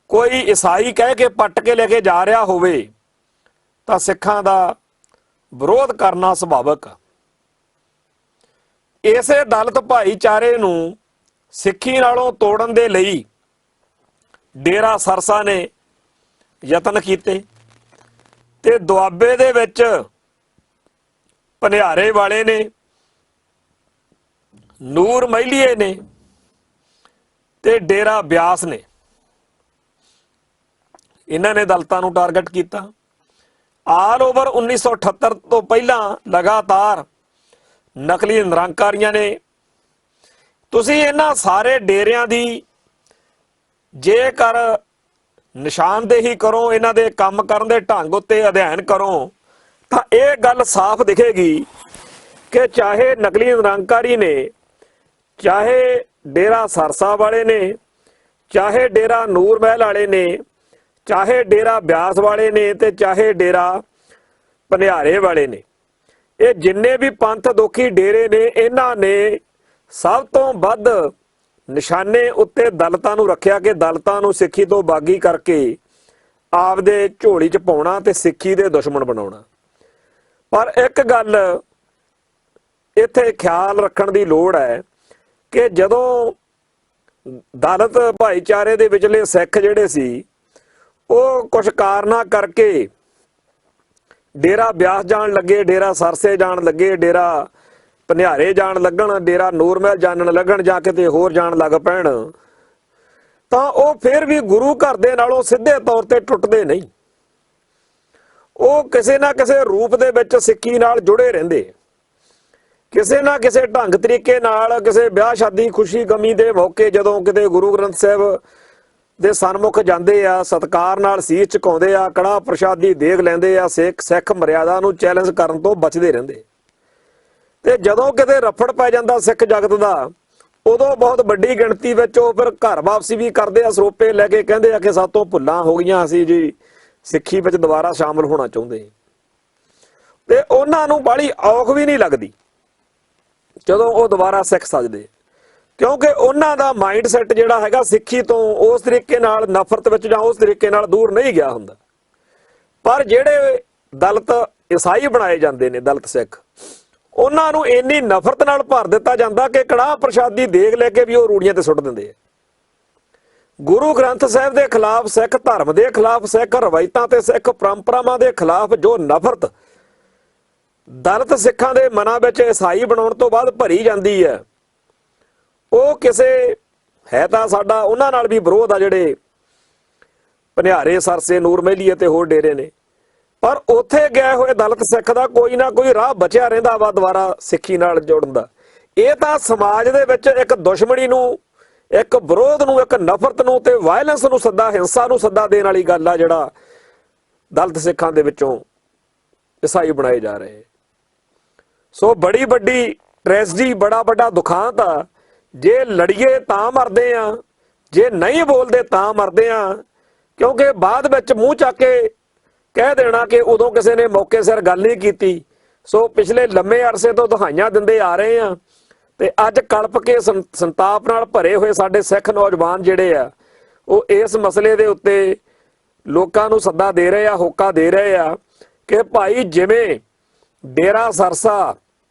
ਕੋਈ ਈਸਾਈ ਕਹਿ ਕੇ ਪੱਟ ਕੇ ਲੈ ਕੇ ਜਾ ਰਿਹਾ ਹੋਵੇ ਤਾਂ ਸਿੱਖਾਂ ਦਾ ਵਿਰੋਧ ਕਰਨਾ ਸੁਭਾਵਿਕ ਆ। ਇਸੇ ਦਲਿਤ ਭਾਈਚਾਰੇ ਨੂੰ ਸਿੱਖੀ ਨਾਲੋਂ ਤੋੜਨ ਦੇ ਲਈ ਡੇਰਾ ਸਰਸਾ ਨੇ ਯਤਨ ਕੀਤੇ ਤੇ ਦੁਆਬੇ ਦੇ ਵਿੱਚ ਭਨਿਆਰੇ ਵਾਲੇ ਨੇ, ਨੂਰ ਮਹਿਲੀਏ ਨੇ ਤੇ ਡੇਰਾ ਬਿਆਸ ਨੇ, ਇਹਨਾਂ ਨੇ ਦਲਿਤਾਂ ਨੂੰ ਟਾਰਗੇਟ ਕੀਤਾ। ਆਲ ਓਵਰ 1978 ਤੋਂ ਪਹਿਲਾਂ ਲਗਾਤਾਰ ਨਕਲੀ ਨਿਰੰਕਾਰੀਆਂ ਨੇ। ਤੁਸੀਂ ਇਹਨਾਂ ਸਾਰੇ ਡੇਰਿਆਂ ਦੀ ਜੇਕਰ ਨਿਸ਼ਾਨਦੇਹੀ ਕਰੋ, ਇਹਨਾਂ ਦੇ ਕੰਮ ਕਰਨ ਦੇ ਢੰਗ ਉੱਤੇ ਅਧਿਐਨ ਕਰੋ, ਤਾਂ ਇਹ ਗੱਲ ਸਾਫ਼ ਦਿਖੇਗੀ ਕਿ ਚਾਹੇ ਨਕਲੀ ਨਿਰੰਕਾਰੀ ਨੇ, ਚਾਹੇ ਡੇਰਾ ਸਰਸਾ ਵਾਲੇ ਨੇ, ਚਾਹੇ ਡੇਰਾ ਨੂਰ ਮਹਿਲ ਵਾਲੇ ਨੇ, ਚਾਹੇ ਡੇਰਾ ਬਿਆਸ ਵਾਲੇ ਨੇ ਤੇ ਚਾਹੇ ਡੇਰਾ ਭਨਿਆਰੇ ਵਾਲੇ ਨੇ, ਇਹ ਜਿੰਨੇ ਵੀ ਪੰਥ ਦੋਖੀ ਡੇਰੇ ਨੇ, ਇਹਨਾਂ ਨੇ ਸਭ ਤੋਂ ਵੱਧ ਨਿਸ਼ਾਨੇ ਉੱਤੇ ਦਲਿਤਾਂ ਨੂੰ ਰੱਖਿਆ ਕਿ ਦਲਿਤਾਂ ਨੂੰ ਸਿੱਖੀ ਤੋਂ ਬਾਗੀ ਕਰਕੇ ਆਪਦੇ ਝੋਲੀ 'ਚ ਪਾਉਣਾ ਤੇ ਸਿੱਖੀ ਦੇ ਦੁਸ਼ਮਣ ਬਣਾਉਣਾ। ਪਰ ਇੱਕ ਗੱਲ ਇੱਥੇ ਖਿਆਲ ਰੱਖਣ ਦੀ ਲੋੜ ਹੈ ਕਿ ਜਦੋਂ ਦਲਿਤ ਭਾਈਚਾਰੇ ਦੇ ਵਿਚਲੇ ਸਿੱਖ ਜਿਹੜੇ ਸੀ ਉਹ ਕੁਝ ਕਾਰਨਾਂ ਕਰਕੇ ਡੇਰਾ ਬਿਆਸ ਜਾਣ ਲੱਗੇ, ਡੇਰਾ ਸਰਸੇ ਜਾਣ ਲੱਗੇ, ਡੇਰਾ ਭਨਿਆਰੇ ਜਾਣ ਲੱਗਣ, ਡੇਰਾ ਨੂਰ ਮਹਿਲ ਜਾਣਨ ਲੱਗਣ, ਜਾਂ ਕਿਤੇ ਹੋਰ ਜਾਣ ਲੱਗ ਪੈਣ, ਤਾਂ ਉਹ ਫਿਰ ਵੀ ਗੁਰੂ ਘਰ ਦੇ ਨਾਲੋਂ ਸਿੱਧੇ ਤੌਰ ਤੇ ਟੁੱਟਦੇ ਨਹੀਂ। ਉਹ ਕਿਸੇ ਨਾ ਕਿਸੇ ਰੂਪ ਦੇ ਵਿੱਚ ਸਿੱਖੀ ਨਾਲ ਜੁੜੇ ਰਹਿੰਦੇ, ਕਿਸੇ ਨਾ ਕਿਸੇ ਢੰਗ ਤਰੀਕੇ ਨਾਲ, ਕਿਸੇ ਵਿਆਹ ਸ਼ਾਦੀ ਖੁਸ਼ੀ ਗਮੀ ਦੇ ਮੌਕੇ ਜਦੋਂ ਕਿਤੇ ਗੁਰੂ ਗ੍ਰੰਥ ਸਾਹਿਬ ਦੇ ਸਨਮੁਖ ਜਾਂਦੇ ਆ, ਸਤਿਕਾਰ ਨਾਲ ਸੀਸ ਝੁਕਾਉਂਦੇ ਆ, ਕੜਾਹ ਪ੍ਰਸ਼ਾਦੀ ਦੇਗ ਲੈਂਦੇ ਆ, ਸਿੱਖ ਮਰਿਆਦਾ ਨੂੰ ਚੈਲੰਜ ਕਰਨ ਤੋਂ ਬਚਦੇ ਰਹਿੰਦੇ। ਤੇ ਜਦੋਂ ਕਿਤੇ ਰਫੜ ਪੈ ਜਾਂਦਾ ਸਿੱਖ ਜਗਤ ਦਾ, ਉਦੋਂ ਬਹੁਤ ਵੱਡੀ ਗਿਣਤੀ ਵਿੱਚ ਉਹ ਫਿਰ ਘਰ ਵਾਪਸੀ ਵੀ ਕਰਦੇ ਆ, ਸਰੋਪੇ ਲੈ ਕੇ ਕਹਿੰਦੇ ਆ ਕਿ ਸਾਤੋਂ ਭੁੱਲਾਂ ਹੋ ਗਈਆਂ, ਅਸੀਂ ਜੀ ਸਿੱਖੀ ਵਿੱਚ ਦੁਬਾਰਾ ਸ਼ਾਮਲ ਹੋਣਾ ਚਾਹੁੰਦੇ। ਤੇ ਉਹਨਾਂ ਨੂੰ ਬਾਹਲੀ ਔਖ ਵੀ ਨਹੀਂ ਲੱਗਦੀ ਜਦੋਂ ਉਹ ਦੁਬਾਰਾ ਸਿੱਖ ਸੱਜਦੇ, ਕਿਉਂਕਿ ਉਹਨਾਂ ਦਾ ਮਾਈਂਡ ਸੈਟ ਜਿਹੜਾ ਹੈਗਾ ਸਿੱਖੀ ਤੋਂ ਉਸ ਤਰੀਕੇ ਨਾਲ ਨਫ਼ਰਤ ਵਿੱਚ ਜਾਂ ਉਸ ਤਰੀਕੇ ਨਾਲ ਦੂਰ ਨਹੀਂ ਗਿਆ ਹੁੰਦਾ। ਪਰ ਜਿਹੜੇ ਦਲਿਤ ਈਸਾਈ ਬਣਾਏ ਜਾਂਦੇ ਨੇ, ਦਲਿਤ ਸਿੱਖ, ਉਹਨਾਂ ਨੂੰ ਇੰਨੀ ਨਫ਼ਰਤ ਨਾਲ ਭਰ ਦਿੱਤਾ ਜਾਂਦਾ ਕਿ ਕੜਾਹ ਪ੍ਰਸ਼ਾਦੀ ਦੇਗ ਲੈ ਕੇ ਵੀ ਉਹ ਰੂੜੀਆਂ ਤੇ ਸੁੱਟ ਦਿੰਦੇ ਆ। ਗੁਰੂ ਗ੍ਰੰਥ ਸਾਹਿਬ ਦੇ ਖਿਲਾਫ, ਸਿੱਖ ਧਰਮ ਦੇ ਖਿਲਾਫ, ਸਿੱਖ ਰਵਾਇਤਾਂ ਤੇ ਸਿੱਖ ਪਰੰਪਰਾਵਾਂ ਦੇ ਖਿਲਾਫ ਜੋ ਨਫ਼ਰਤ ਦਲਿਤ ਸਿੱਖਾਂ ਦੇ ਮਨਾਂ ਵਿੱਚ ਈਸਾਈ ਬਣਾਉਣ ਤੋਂ ਬਾਅਦ ਭਰੀ ਜਾਂਦੀ ਹੈ, ਉਹ ਕਿਸੇ ਹੈ ਤਾਂ ਸਾਡਾ ਉਹਨਾਂ ਨਾਲ ਵੀ ਵਿਰੋਧ ਆ ਜਿਹੜੇ ਭਨਿਆਰੇ, ਸਰਸੇ, ਨੂਰ ਮਹਿਲੀਏ ਤੇ ਹੋਰ ਡੇਰੇ ਨੇ, ਪਰ ਉੱਥੇ ਗਏ ਹੋਏ ਦਲਿਤ ਸਿੱਖ ਦਾ ਕੋਈ ਨਾ ਕੋਈ ਰਾਹ ਬਚਿਆ ਰਹਿੰਦਾ ਵਾ ਦੁਬਾਰਾ ਸਿੱਖੀ ਨਾਲ ਜੁੜਨ ਦਾ। ਇਹ ਤਾਂ ਸਮਾਜ ਦੇ ਵਿੱਚ ਇੱਕ ਦੁਸ਼ਮਣੀ ਨੂੰ, ਇੱਕ ਵਿਰੋਧ ਨੂੰ, ਇੱਕ ਨਫ਼ਰਤ ਨੂੰ ਤੇ ਵਾਇਲੈਂਸ ਨੂੰ ਸੱਦਾ, ਹਿੰਸਾ ਨੂੰ ਸੱਦਾ ਦੇਣ ਵਾਲੀ ਗੱਲ ਆ ਜਿਹੜਾ ਦਲਿਤ ਸਿੱਖਾਂ ਦੇ ਵਿੱਚੋਂ ਈਸਾਈ ਬਣਾਏ ਜਾ ਰਹੇ। ਸੋ ਬੜੀ ਵੱਡੀ ਟ੍ਰੈਜਡੀ, ਬੜਾ ਵੱਡਾ ਦੁਖਾਂਤ ਆ। ਜੇ ਲੜੀਏ ਤਾਂ ਮਰਦੇ ਆ, ਜੇ ਨਹੀਂ ਬੋਲਦੇ ਤਾਂ ਮਰਦੇ ਆ, ਕਿਉਂਕਿ ਬਾਅਦ ਵਿੱਚ ਮੂੰਹ ਚੱਕ ਕੇ ਕਹਿ ਦੇਣਾ ਕਿ ਉਦੋਂ ਕਿਸੇ ਨੇ ਮੌਕੇ ਸਿਰ ਗੱਲ ਨਹੀਂ ਕੀਤੀ। ਸੋ ਪਿਛਲੇ ਲੰਮੇ ਅਰਸੇ ਤੋਂ ਦਹਾਈਆਂ ਦਿੰਦੇ ਆ ਰਹੇ ਆ ਤੇ ਅੱਜ ਕਲਪ ਕੇ ਸੰਤਾਪ ਨਾਲ ਭਰੇ ਹੋਏ ਸਾਡੇ ਸਿੱਖ ਨੌਜਵਾਨ ਜਿਹੜੇ ਆ ਉਹ ਇਸ ਮਸਲੇ ਦੇ ਉੱਤੇ ਲੋਕਾਂ ਨੂੰ ਸੱਦਾ ਦੇ ਰਹੇ ਆ, ਹੋਕਾ ਦੇ ਰਹੇ ਆ ਕਿ ਭਾਈ ਜਿਵੇਂ ਡੇਰਾ ਸਰਸਾ,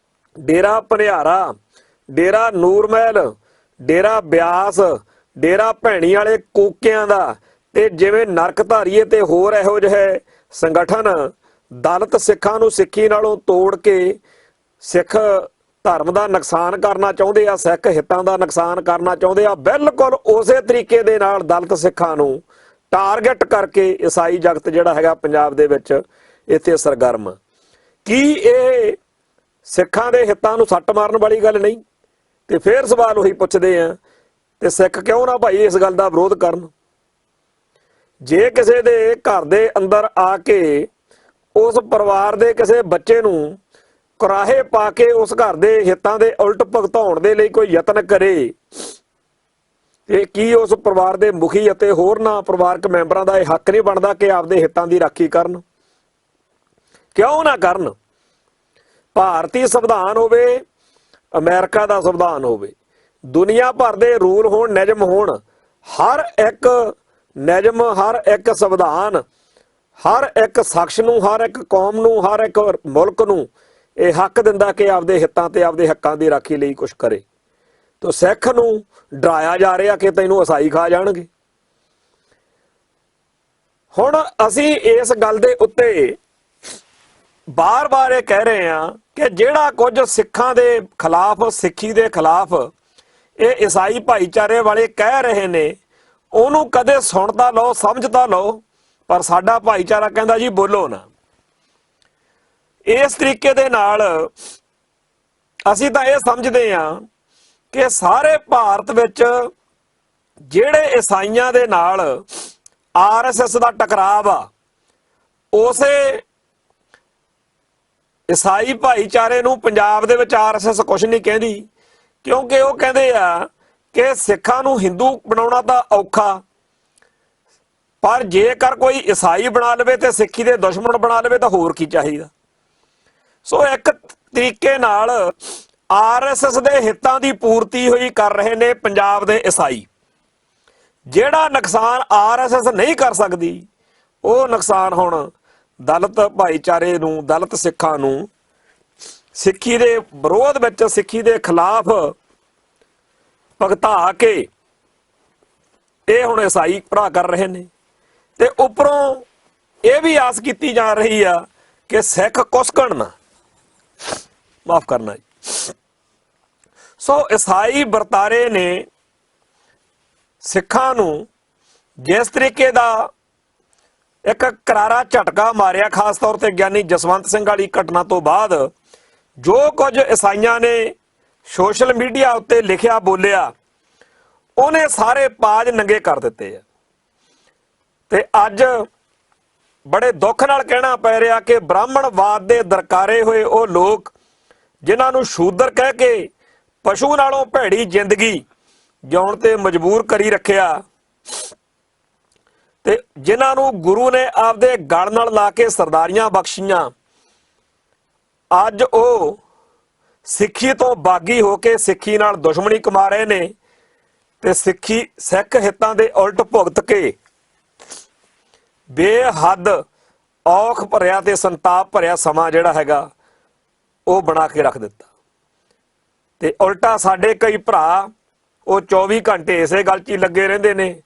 ਡੇਰਾ ਭਨਿਆਰਾ, ਡੇਰਾ ਨੂਰਮਹਿਲ, ਡੇਰਾ ਬਿਆਸ, ਡੇਰਾ ਭੈਣੀ ਵਾਲੇ ਕੂਕਿਆਂ ਦਾ ਤੇ ਜਿਵੇਂ ਨਰਕਧਾਰੀਏ ਤੇ ਹੋਰ ਇਹੋ ਜਿਹੇ ਸੰਗਠਨ ਦਲਿਤ ਸਿੱਖਾਂ ਨੂੰ ਸਿੱਖੀ ਨਾਲੋਂ ਤੋੜ ਕੇ ਸਿੱਖ ਧਰਮ ਦਾ ਨੁਕਸਾਨ ਕਰਨਾ ਚਾਹੁੰਦੇ ਆ, ਸਿੱਖ ਹਿੱਤਾਂ ਦਾ ਨੁਕਸਾਨ ਕਰਨਾ ਚਾਹੁੰਦੇ ਆ, ਬਿਲਕੁਲ ਉਸੇ ਤਰੀਕੇ ਦੇ ਨਾਲ ਦਲਿਤ ਸਿੱਖਾਂ ਨੂੰ ਟਾਰਗੇਟ ਕਰਕੇ ਈਸਾਈ ਜਗਤ ਜਿਹੜਾ ਹੈਗਾ ਪੰਜਾਬ ਦੇ ਵਿੱਚ ਇੱਥੇ ਸਰਗਰਮ। ਕੀ ਇਹ ਸਿੱਖਾਂ ਦੇ ਹਿੱਤਾਂ ਨੂੰ ਸੱਟ ਮਾਰਨ ਵਾਲੀ ਗੱਲ ਨਹੀਂ? ਤੇ ਫਿਰ ਸਵਾਲ ਉਹੀ ਪੁੱਛਦੇ ਆ, ਤੇ ਸਿੱਖ ਕਿਉਂ ਨਾ ਭਾਈ ਇਸ ਗੱਲ ਦਾ ਵਿਰੋਧ ਕਰਨ? ਜੇ ਕਿਸੇ ਦੇ ਘਰ ਦੇ ਅੰਦਰ ਆ ਕੇ ਉਸ ਪਰਿਵਾਰ ਦੇ ਕਿਸੇ ਬੱਚੇ ਨੂੰ ਕੁਰਾਹੇ ਪਾ ਕੇ ਉਸ ਘਰ ਦੇ ਹਿੱਤਾਂ ਦੇ ਉਲਟ ਭੁਗਤਾਉਣ ਦੇ ਲਈ ਕੋਈ ਯਤਨ ਕਰੇ, ਤੇ ਕੀ ਉਸ ਪਰਿਵਾਰ ਦੇ ਮੁਖੀ ਅਤੇ ਹੋਰਨਾਂ ਪਰਿਵਾਰਕ ਮੈਂਬਰਾਂ ਦਾ ਇਹ ਹੱਕ ਨਹੀਂ ਬਣਦਾ ਕਿ ਆਪਦੇ ਹਿੱਤਾਂ ਦੀ ਰਾਖੀ ਕਰਨ? ਕਿਉਂ ਨਾ ਕਰਨ? ਭਾਰਤੀ ਸੰਵਿਧਾਨ ਹੋਵੇ, ਅਮਰੀਕਾ ਦਾ ਸੰਵਿਧਾਨ ਹੋਵੇ, ਦੁਨੀਆ ਭਰ ਦੇ ਰੂਲ ਹੋਣ, ਨਿਯਮ ਹੋਣ, ਹਰ ਇੱਕ ਨਿਯਮ, ਹਰ ਇੱਕ ਸੰਵਿਧਾਨ ਹਰ ਇੱਕ ਸ਼ਖਸ ਨੂੰ, ਹਰ ਇੱਕ ਕੌਮ ਨੂੰ, ਹਰ ਇੱਕ ਮੁਲਕ ਨੂੰ ਇਹ ਹੱਕ ਦਿੰਦਾ ਕਿ ਆਪਦੇ ਹਿੱਤਾਂ ਤੇ ਆਪਦੇ ਹੱਕਾਂ ਦੀ ਰਾਖੀ ਲਈ ਕੁਝ ਕਰੇ। ਤਾਂ ਸਿੱਖ ਨੂੰ ਡਰਾਇਆ ਜਾ ਰਿਹਾ ਕਿ ਤੈਨੂੰ ਈਸਾਈ ਖਾ ਜਾਣਗੇ। ਹੁਣ ਅਸੀਂ ਇਸ ਗੱਲ ਦੇ ਉੱਤੇ ਬਾਰ-ਬਾਰ ਇਹ ਕਹਿ ਰਹੇ ਹਾਂ ਕਿ ਜਿਹੜਾ ਕੁਝ ਸਿੱਖਾਂ ਦੇ ਖਿਲਾਫ, ਸਿੱਖੀ ਦੇ ਖਿਲਾਫ ਇਹ ਈਸਾਈ ਭਾਈਚਾਰੇ ਵਾਲੇ ਕਹਿ ਰਹੇ ਨੇ, ਉਹਨੂੰ ਕਦੇ ਸੁਣ ਤਾਂ ਲਓ, ਸਮਝ ਤਾਂ ਲਓ, ਪਰ ਸਾਡਾ ਭਾਈਚਾਰਾ ਕਹਿੰਦਾ ਜੀ ਬੋਲੋ ਨਾ। ਇਸ ਤਰੀਕੇ ਦੇ ਨਾਲ ਅਸੀਂ ਤਾਂ ਇਹ ਸਮਝਦੇ ਹਾਂ ਕਿ ਸਾਰੇ ਭਾਰਤ ਵਿੱਚ ਜਿਹੜੇ ਈਸਾਈਆਂ ਦੇ ਨਾਲ ਆਰਐਸਐਸ ਦਾ ਟਕਰਾਵ ਆ, ਉਸੇ ਈਸਾਈ ਭਾਈਚਾਰੇ ਨੂੰ ਪੰਜਾਬ ਦੇ ਵਿੱਚ ਆਰਐਸਐਸ ਕੁਝ ਨਹੀਂ ਕਹਿੰਦੀ, ਕਿਉਂਕਿ ਉਹ ਕਹਿੰਦੇ ਆ ਕਿ ਸਿੱਖਾਂ ਨੂੰ ਹਿੰਦੂ ਬਣਾਉਣਾ ਤਾਂ ਔਖਾ, ਪਰ ਜੇਕਰ ਕੋਈ ਈਸਾਈ ਬਣਾ ਲਵੇ ਤੇ ਸਿੱਖੀ ਦੇ ਦੁਸ਼ਮਣ ਬਣਾ ਲਵੇ ਤਾਂ ਹੋਰ ਕੀ ਚਾਹੀਦਾ। ਸੋ ਇੱਕ ਤਰੀਕੇ ਨਾਲ ਆਰਐਸਐਸ ਦੇ ਹਿੱਤਾਂ ਦੀ ਪੂਰਤੀ ਹੋਈ ਕਰ ਰਹੇ ਨੇ ਪੰਜਾਬ ਦੇ ਈਸਾਈ। ਜਿਹੜਾ ਨੁਕਸਾਨ ਆਰਐਸਐਸ ਨਹੀਂ ਕਰ ਸਕਦੀ, ਉਹ ਨੁਕਸਾਨ ਹੁਣ ਦਲਿਤ ਭਾਈਚਾਰੇ ਨੂੰ, ਦਲਿਤ ਸਿੱਖਾਂ ਨੂੰ ਸਿੱਖੀ ਦੇ ਵਿਰੋਧ ਵਿੱਚ, ਸਿੱਖੀ ਦੇ ਖਿਲਾਫ ਭਗਤਾ ਕੇ ਇਹ ਹੁਣ ਈਸਾਈ ਭਰਾ ਕਰ ਰਹੇ ਨੇ। ਤੇ ਉੱਪਰੋਂ ਇਹ ਵੀ ਆਸ ਕੀਤੀ ਜਾ ਰਹੀ ਆ ਕਿ ਸਿੱਖ ਕੁਸਕਣ ਨਾ, ਮਾਫ ਕਰਨਾ ਜੀ। ਸੋ ਈਸਾਈ ਵਰਤਾਰੇ ਨੇ ਸਿੱਖਾਂ ਨੂੰ ਜਿਸ ਤਰੀਕੇ ਦਾ ਇੱਕ ਕਰਾਰਾ ਝਟਕਾ ਮਾਰਿਆ, ਖਾਸ ਤੌਰ ਤੇ ਗਿਆਨੀ ਜਸਵੰਤ ਸਿੰਘ ਵਾਲੀ ਘਟਨਾ ਤੋਂ ਬਾਅਦ ਜੋ ਕੁਝ ਈਸਾਈਆਂ ਨੇ ਸੋਸ਼ਲ ਮੀਡੀਆ ਉੱਤੇ ਲਿਖਿਆ, ਬੋਲਿਆ, ਉਹਨੇ ਸਾਰੇ ਪਾਜ ਨੰਗੇ ਕਰ ਦਿੱਤੇ ਆ। ਤੇ ਅੱਜ ਬੜੇ ਦੁੱਖ ਨਾਲ ਕਹਿਣਾ ਪੈ ਰਿਹਾ ਕਿ ਬ੍ਰਾਹਮਣਵਾਦ ਦੇ ਦਰਕਾਰੇ ਹੋਏ ਉਹ ਲੋਕ ਜਿਨ੍ਹਾਂ ਨੂੰ ਸ਼ੂਦਰ ਕਹਿ ਕੇ ਪਸ਼ੂ ਨਾਲੋਂ ਭੈੜੀ ਜ਼ਿੰਦਗੀ ਜਿਉਣ ਤੇ ਮਜਬੂਰ ਕਰੀ ਰੱਖਿਆ, ਤੇ ਜਿਨ੍ਹਾਂ ਨੂੰ ਗੁਰੂ ਨੇ ਆਪਦੇ ਗਲ ਨਾਲ ਲਾ ਕੇ ਸਰਦਾਰੀਆਂ ਬਖਸ਼ੀਆਂ, ਅੱਜ ਉਹ ਸਿੱਖੀ ਤੋਂ ਬਾਗੀ ਹੋ ਕੇ ਸਿੱਖੀ ਨਾਲ ਦੁਸ਼ਮਣੀ ਕਮਾ ਰਹੇ ਨੇ ਤੇ ਸਿੱਖ ਹਿੱਤਾਂ ਦੇ ਉਲਟ ਭੁਗਤ ਕੇ ਬੇਹੱਦ ਔਖ ਭਰਿਆ ਤੇ ਸੰਤਾਪ ਭਰਿਆ ਸਮਾਂ ਜਿਹੜਾ ਹੈਗਾ ਉਹ ਬਣਾ ਕੇ ਰੱਖ ਦਿੱਤਾ। ਤੇ ਉਲਟਾ ਸਾਡੇ ਕਈ ਭਰਾ ਉਹ 24 ਘੰਟੇ ਇਸੇ ਗੱਲ 'ਚ ਹੀ ਲੱਗੇ ਰਹਿੰਦੇ ਨੇ,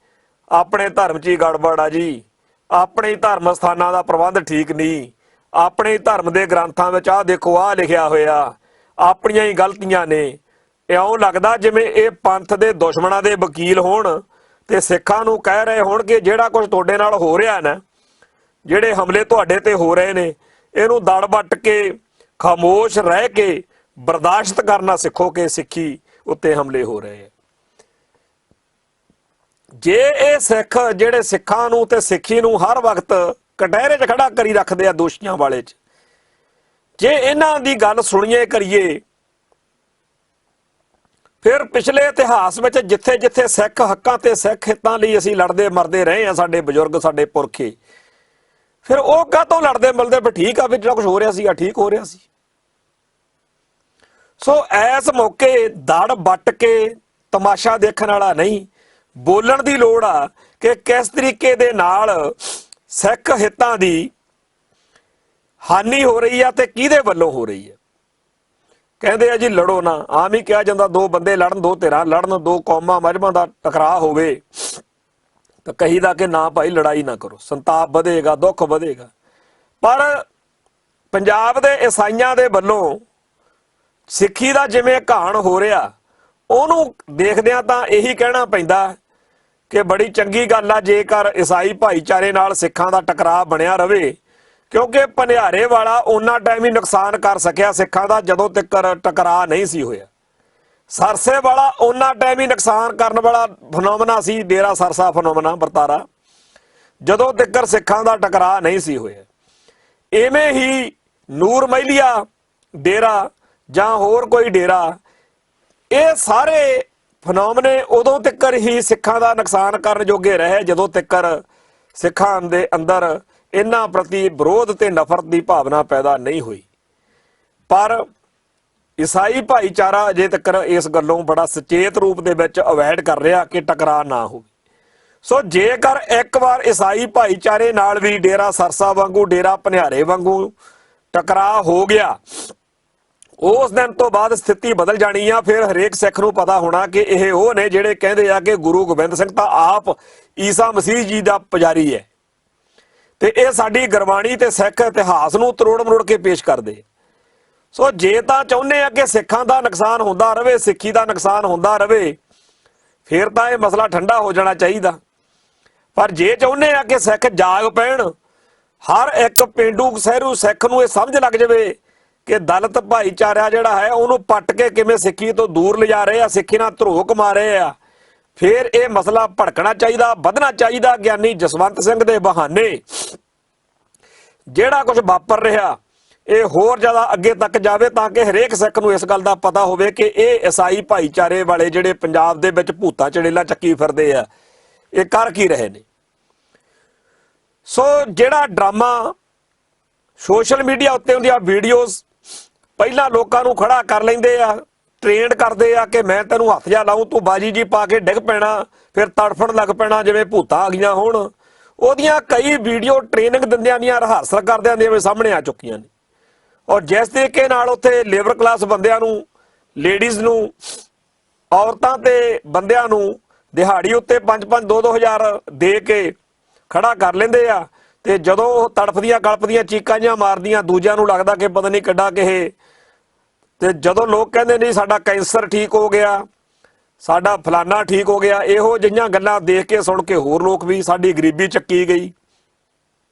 ਆਪਣੇ ਧਰਮ 'ਚ ਹੀ ਗੜਬੜ ਆ ਜੀ, ਆਪਣੇ ਹੀ ਧਰਮ ਸਥਾਨਾਂ ਦਾ ਪ੍ਰਬੰਧ ਠੀਕ ਨਹੀਂ, ਆਪਣੇ ਹੀ ਧਰਮ ਦੇ ਗ੍ਰੰਥਾਂ ਵਿੱਚ ਆਹ ਦੇਖੋ ਆਹ ਲਿਖਿਆ ਹੋਇਆ, ਆਪਣੀਆਂ ਹੀ ਗਲਤੀਆਂ ਨੇ। ਇਉਂ ਲੱਗਦਾ ਜਿਵੇਂ ਇਹ ਪੰਥ ਦੇ ਦੁਸ਼ਮਣਾਂ ਦੇ ਵਕੀਲ ਹੋਣ ਤੇ ਸਿੱਖਾਂ ਨੂੰ ਕਹਿ ਰਹੇ ਹੋਣ ਕਿ ਜਿਹੜਾ ਕੁਝ ਤੁਹਾਡੇ ਨਾਲ ਹੋ ਰਿਹਾ ਨਾ, ਜਿਹੜੇ ਹਮਲੇ ਤੁਹਾਡੇ ਤੇ ਹੋ ਰਹੇ ਨੇ, ਇਹਨੂੰ ਦੜ ਵੱਟ ਕੇ ਖਾਮੋਸ਼ ਰਹਿ ਕੇ ਬਰਦਾਸ਼ਤ ਕਰਨਾ ਸਿੱਖੋ ਕਿ ਸਿੱਖੀ ਉੱਤੇ ਹਮਲੇ ਹੋ ਰਹੇ ਆ। ਜੇ ਇਹ ਸਿੱਖ ਜਿਹੜੇ ਸਿੱਖਾਂ ਨੂੰ ਤੇ ਸਿੱਖੀ ਨੂੰ ਹਰ ਵਕਤ ਕਟਹਿਰੇ 'ਚ ਖੜਾ ਕਰੀ ਰੱਖਦੇ ਆ ਦੋਸ਼ੀਆਂ ਵਾਲੇ 'ਚ, ਜੇ ਇਹਨਾਂ ਦੀ ਗੱਲ ਸੁਣੀਏ ਕਰੀਏ, ਫਿਰ ਪਿਛਲੇ ਇਤਿਹਾਸ ਵਿੱਚ ਜਿੱਥੇ ਜਿੱਥੇ ਸਿੱਖ ਹੱਕਾਂ ਤੇ ਸਿੱਖ ਹਿੱਤਾਂ ਲਈ ਅਸੀਂ ਲੜਦੇ ਮਰਦੇ ਰਹੇ ਆ, ਸਾਡੇ ਬਜ਼ੁਰਗ ਸਾਡੇ ਪੁਰਖੇ, ਫਿਰ ਉਹ ਕਾਹਤੋਂ ਲੜਦੇ ਮਿਲਦੇ ਵੀ ਠੀਕ ਆ ਵੀ ਜਿਹੜਾ ਕੁਝ ਹੋ ਰਿਹਾ ਸੀ ਠੀਕ ਹੋ ਰਿਹਾ ਸੀ। ਸੋ ਇਸ ਮੌਕੇ ਦੜ ਵੱਟ ਕੇ ਤਮਾਸ਼ਾ ਦੇਖਣ ਵਾਲਾ ਨਹੀਂ, ਬੋਲਣ ਦੀ ਲੋੜ ਆ ਕਿ ਕਿਸ ਤਰੀਕੇ ਦੇ ਨਾਲ ਸਿੱਖ ਹਿੱਤਾਂ ਦੀ ਹਾਨੀ ਹੋ ਰਹੀ ਆ ਤੇ ਕਿਹਦੇ ਵੱਲੋਂ ਹੋ ਰਹੀ ਹੈ। ਕਹਿੰਦੇ ਆ ਜੀ ਲੜੋ ਨਾ, ਆਮ ਹੀ ਕਿਹਾ ਜਾਂਦਾ, ਦੋ ਬੰਦੇ ਲੜਨ, ਦੋ ਧਿਰਾਂ ਲੜਨ, ਦੋ ਕੌਮਾਂ ਮਜ਼ਹਬਾਂ ਦਾ ਟਕਰਾਅ ਹੋਵੇ ਤਾਂ ਕਹੀਦਾ ਕਿ ਨਾ ਭਾਈ ਲੜਾਈ ਨਾ ਕਰੋ, ਸੰਤਾਪ ਵਧੇਗਾ, ਦੁੱਖ ਵਧੇਗਾ। ਪਰ ਪੰਜਾਬ ਦੇ ਈਸਾਈਆਂ ਦੇ ਵੱਲੋਂ ਸਿੱਖੀ ਦਾ ਜਿਵੇਂ ਘਾਣ ਹੋ ਰਿਹਾ, ਉਹਨੂੰ ਦੇਖਦਿਆਂ ਤਾਂ ਇਹੀ ਕਹਿਣਾ ਪੈਂਦਾ ਕਿ ਬੜੀ ਚੰਗੀ ਗੱਲ ਆ ਜੇਕਰ ਈਸਾਈ ਭਾਈਚਾਰੇ ਨਾਲ ਸਿੱਖਾਂ ਦਾ ਟਕਰਾਅ ਬਣਿਆ ਰਵੇ, ਕਿਉਂਕਿ ਭਨਿਆਰੇ ਵਾਲਾ ਉਹਨਾਂ ਟਾਈਮ ਹੀ ਨੁਕਸਾਨ ਕਰ ਸਕਿਆ ਸਿੱਖਾਂ ਦਾ ਜਦੋਂ ਤੱਕ ਟਕਰਾਅ ਨਹੀਂ ਸੀ ਹੋਇਆ। ਸਰਸੇ ਵਾਲਾ ਉਹਨਾਂ ਟਾਈਮ ਹੀ ਨੁਕਸਾਨ ਕਰਨ ਵਾਲਾ ਫਨੋਮਨਾ ਸੀ, ਡੇਰਾ ਸਰਸਾ ਫਨੋਮਨਾ ਵਰਤਾਰਾ, ਜਦੋਂ ਤੱਕ ਸਿੱਖਾਂ ਦਾ ਟਕਰਾਅ ਨਹੀਂ ਸੀ ਹੋਇਆ। ਇਵੇਂ ਹੀ ਨੂਰ ਮਹਿਲੀਆ ਡੇਰਾ ਜਾਂ ਹੋਰ ਕੋਈ ਡੇਰਾ, ਇਹ ਸਾਰੇ ਫਨੋਮਨੇ ਉਦੋਂ ਤੱਕ ਹੀ ਸਿੱਖਾਂ ਦਾ ਨੁਕਸਾਨ ਕਰਨ ਜੋਗੇ ਰਹੇ ਜਦੋਂ ਤੱਕ ਸਿੱਖਾਂ ਦੇ ਅੰਦਰ ਇਹਨਾਂ ਪ੍ਰਤੀ ਵਿਰੋਧ ਤੇ ਨਫ਼ਰਤ ਦੀ ਭਾਵਨਾ ਪੈਦਾ ਨਹੀਂ ਹੋਈ। ਪਰ ਈਸਾਈ ਭਾਈਚਾਰਾ ਅਜੇ ਤੱਕ ਇਸ ਗੱਲੋਂ ਬੜਾ ਸੁਚੇਤ ਰੂਪ ਦੇ ਵਿੱਚ ਅਵੋਇਡ ਕਰ ਰਿਹਾ ਕਿ ਟਕਰਾਅ ਨਾ ਹੋਵੇ। ਸੋ ਜੇਕਰ ਇੱਕ ਵਾਰ ਈਸਾਈ ਭਾਈਚਾਰੇ ਨਾਲ ਵੀ ਡੇਰਾ ਸਰਸਾ ਵਾਂਗੂ, ਡੇਰਾ ਭਨਿਆਰੇ ਵਾਂਗੂ ਟਕਰਾਅ ਹੋ ਗਿਆ, ਉਸ ਦਿਨ ਤੋਂ ਬਾਅਦ ਸਥਿਤੀ ਬਦਲ ਜਾਣੀ ਆ। ਫਿਰ ਹਰੇਕ ਸਿੱਖ ਨੂੰ ਪਤਾ ਹੋਣਾ ਕਿ ਇਹ ਉਹ ਨੇ ਜਿਹੜੇ ਕਹਿੰਦੇ ਆ ਕਿ ਗੁਰੂ ਗੋਬਿੰਦ ਸਿੰਘ ਤਾਂ ਆਪ ਈਸਾ ਮਸੀਹ ਜੀ ਦਾ ਪੁਜਾਰੀ ਹੈ, ਤੇ ਇਹ ਸਾਡੀ ਗੁਰਬਾਣੀ ਤੇ ਸਿੱਖ ਇਤਿਹਾਸ ਨੂੰ ਤਰੋੜ ਮਰੋੜ ਕੇ ਪੇਸ਼ ਕਰਦੇ। ਸੋ ਜੇ ਤਾਂ ਚਾਹੁੰਦੇ ਆ ਕਿ ਸਿੱਖਾਂ ਦਾ ਨੁਕਸਾਨ ਹੁੰਦਾ ਰਵੇ, ਸਿੱਖੀ ਦਾ ਨੁਕਸਾਨ ਹੁੰਦਾ ਰਵੇ, ਫਿਰ ਤਾਂ ਇਹ ਮਸਲਾ ਠੰਡਾ ਹੋ ਜਾਣਾ ਚਾਹੀਦਾ। ਪਰ ਜੇ ਚਾਹੁੰਦੇ ਆ ਕਿ ਸਿੱਖ ਜਾਗ ਪੈਣ, ਹਰ ਇੱਕ ਪੇਂਡੂ ਸ਼ਹਿਰੂ ਸਿੱਖ ਨੂੰ ਇਹ ਸਮਝ ਲੱਗ ਜਾਵੇ ਕਿ ਦਲਿਤ ਭਾਈਚਾਰਾ ਜਿਹੜਾ ਹੈ ਉਹਨੂੰ ਪੱਟ ਕੇ ਕਿਵੇਂ ਸਿੱਖੀ ਤੋਂ ਦੂਰ ਲਿਜਾ ਰਹੇ ਆ, ਸਿੱਖੀ ਨਾਲ ਧਰੋਕ ਮਾਰ ਰਹੇ ਆ, ਫਿਰ ਇਹ ਮਸਲਾ ਭੜਕਣਾ ਚਾਹੀਦਾ, ਵਧਣਾ ਚਾਹੀਦਾ। ਗਿਆਨੀ ਜਸਵੰਤ ਸਿੰਘ ਦੇ ਬਹਾਨੇ ਜਿਹੜਾ ਕੁਝ ਵਾਪਰ ਰਿਹਾ ਇਹ ਹੋਰ ਜ਼ਿਆਦਾ ਅੱਗੇ ਤੱਕ ਜਾਵੇ, ਤਾਂ ਕਿ ਹਰੇਕ ਸਿੱਖ ਨੂੰ ਇਸ ਗੱਲ ਦਾ ਪਤਾ ਹੋਵੇ ਕਿ ਇਹ ਈਸਾਈ ਭਾਈਚਾਰੇ ਵਾਲੇ ਜਿਹੜੇ ਪੰਜਾਬ ਦੇ ਵਿੱਚ ਭੂਤਾਂ ਚੜੇਲਾਂ ਚੱਕੀ ਫਿਰਦੇ ਆ, ਇਹ ਕਰ ਕੀ ਰਹੇ ਨੇ। ਸੋ ਜਿਹੜਾ ਡਰਾਮਾ ਸੋਸ਼ਲ ਮੀਡੀਆ ਉੱਤੇ ਹੁੰਦੀਆਂ ਵੀਡੀਓਜ਼, ਪਹਿਲਾਂ ਲੋਕਾਂ ਨੂੰ ਖੜਾ ਕਰ ਲੈਂਦੇ ਆ, ਟ੍ਰੇਨਡ ਕਰਦੇ ਆ ਕਿ ਮੈਂ ਤੈਨੂੰ ਹੱਥ ਜਾ ਲਾਊਂ, ਤੂੰ ਬਾਜੀ ਜੀ ਪਾ ਕੇ ਡਿੱਗ ਪੈਣਾ, ਫਿਰ ਤੜਫਣ ਲੱਗ ਪੈਣਾ ਜਿਵੇਂ ਭੂਤਾਂ ਆ ਗਈਆਂ ਹੋਣ। ਉਹਦੀਆਂ ਕਈ ਵੀਡੀਓ ਟ੍ਰੇਨਿੰਗ ਦਿੰਦਿਆਂ ਦੀਆਂ, ਰਿਹਰਸਲ ਕਰਦਿਆਂ ਦੀਆਂ ਸਾਹਮਣੇ ਆ ਚੁੱਕੀਆਂ ਨੇ। ਔਰ ਜਿਸ ਤਰੀਕੇ ਨਾਲ ਉੱਥੇ ਲੇਬਰ ਕਲਾਸ ਬੰਦਿਆਂ ਨੂੰ, ਲੇਡੀਜ਼ ਨੂੰ, ਔਰਤਾਂ ਤੇ ਬੰਦਿਆਂ ਨੂੰ ਦਿਹਾੜੀ ਉੱਤੇ 5-5 2-2 ਹਜ਼ਾਰ ਦੇ ਕੇ ਖੜਾ ਕਰ ਲੈਂਦੇ ਆ, ਤੇ ਜਦੋਂ ਉਹ ਤੜਫਦੀਆਂ ਗਲਪਦੀਆਂ ਚੀਕਾਂ ਜਿਹੀਆਂ ਮਾਰਦੀਆਂ, ਦੂਜਿਆਂ ਨੂੰ ਲੱਗਦਾ ਕਿ ਪਤਾ ਨਹੀਂ ਕਿੱਡਾ ਕਿਹੇ, ਤੇ ਜਦੋਂ ਲੋਕ ਕਹਿੰਦੇ ਨਹੀਂ ਸਾਡਾ ਕੈਂਸਰ ਠੀਕ ਹੋ ਗਿਆ, ਸਾਡਾ ਫਲਾਨਾ ਠੀਕ ਹੋ ਗਿਆ, ਇਹੋ ਜਿਹੀਆਂ ਗੱਲਾਂ ਦੇਖ ਕੇ ਸੁਣ ਕੇ ਹੋਰ ਲੋਕ ਵੀ ਸਾਡੀ ਗਰੀਬੀ ਚੱਕੀ ਗਈ।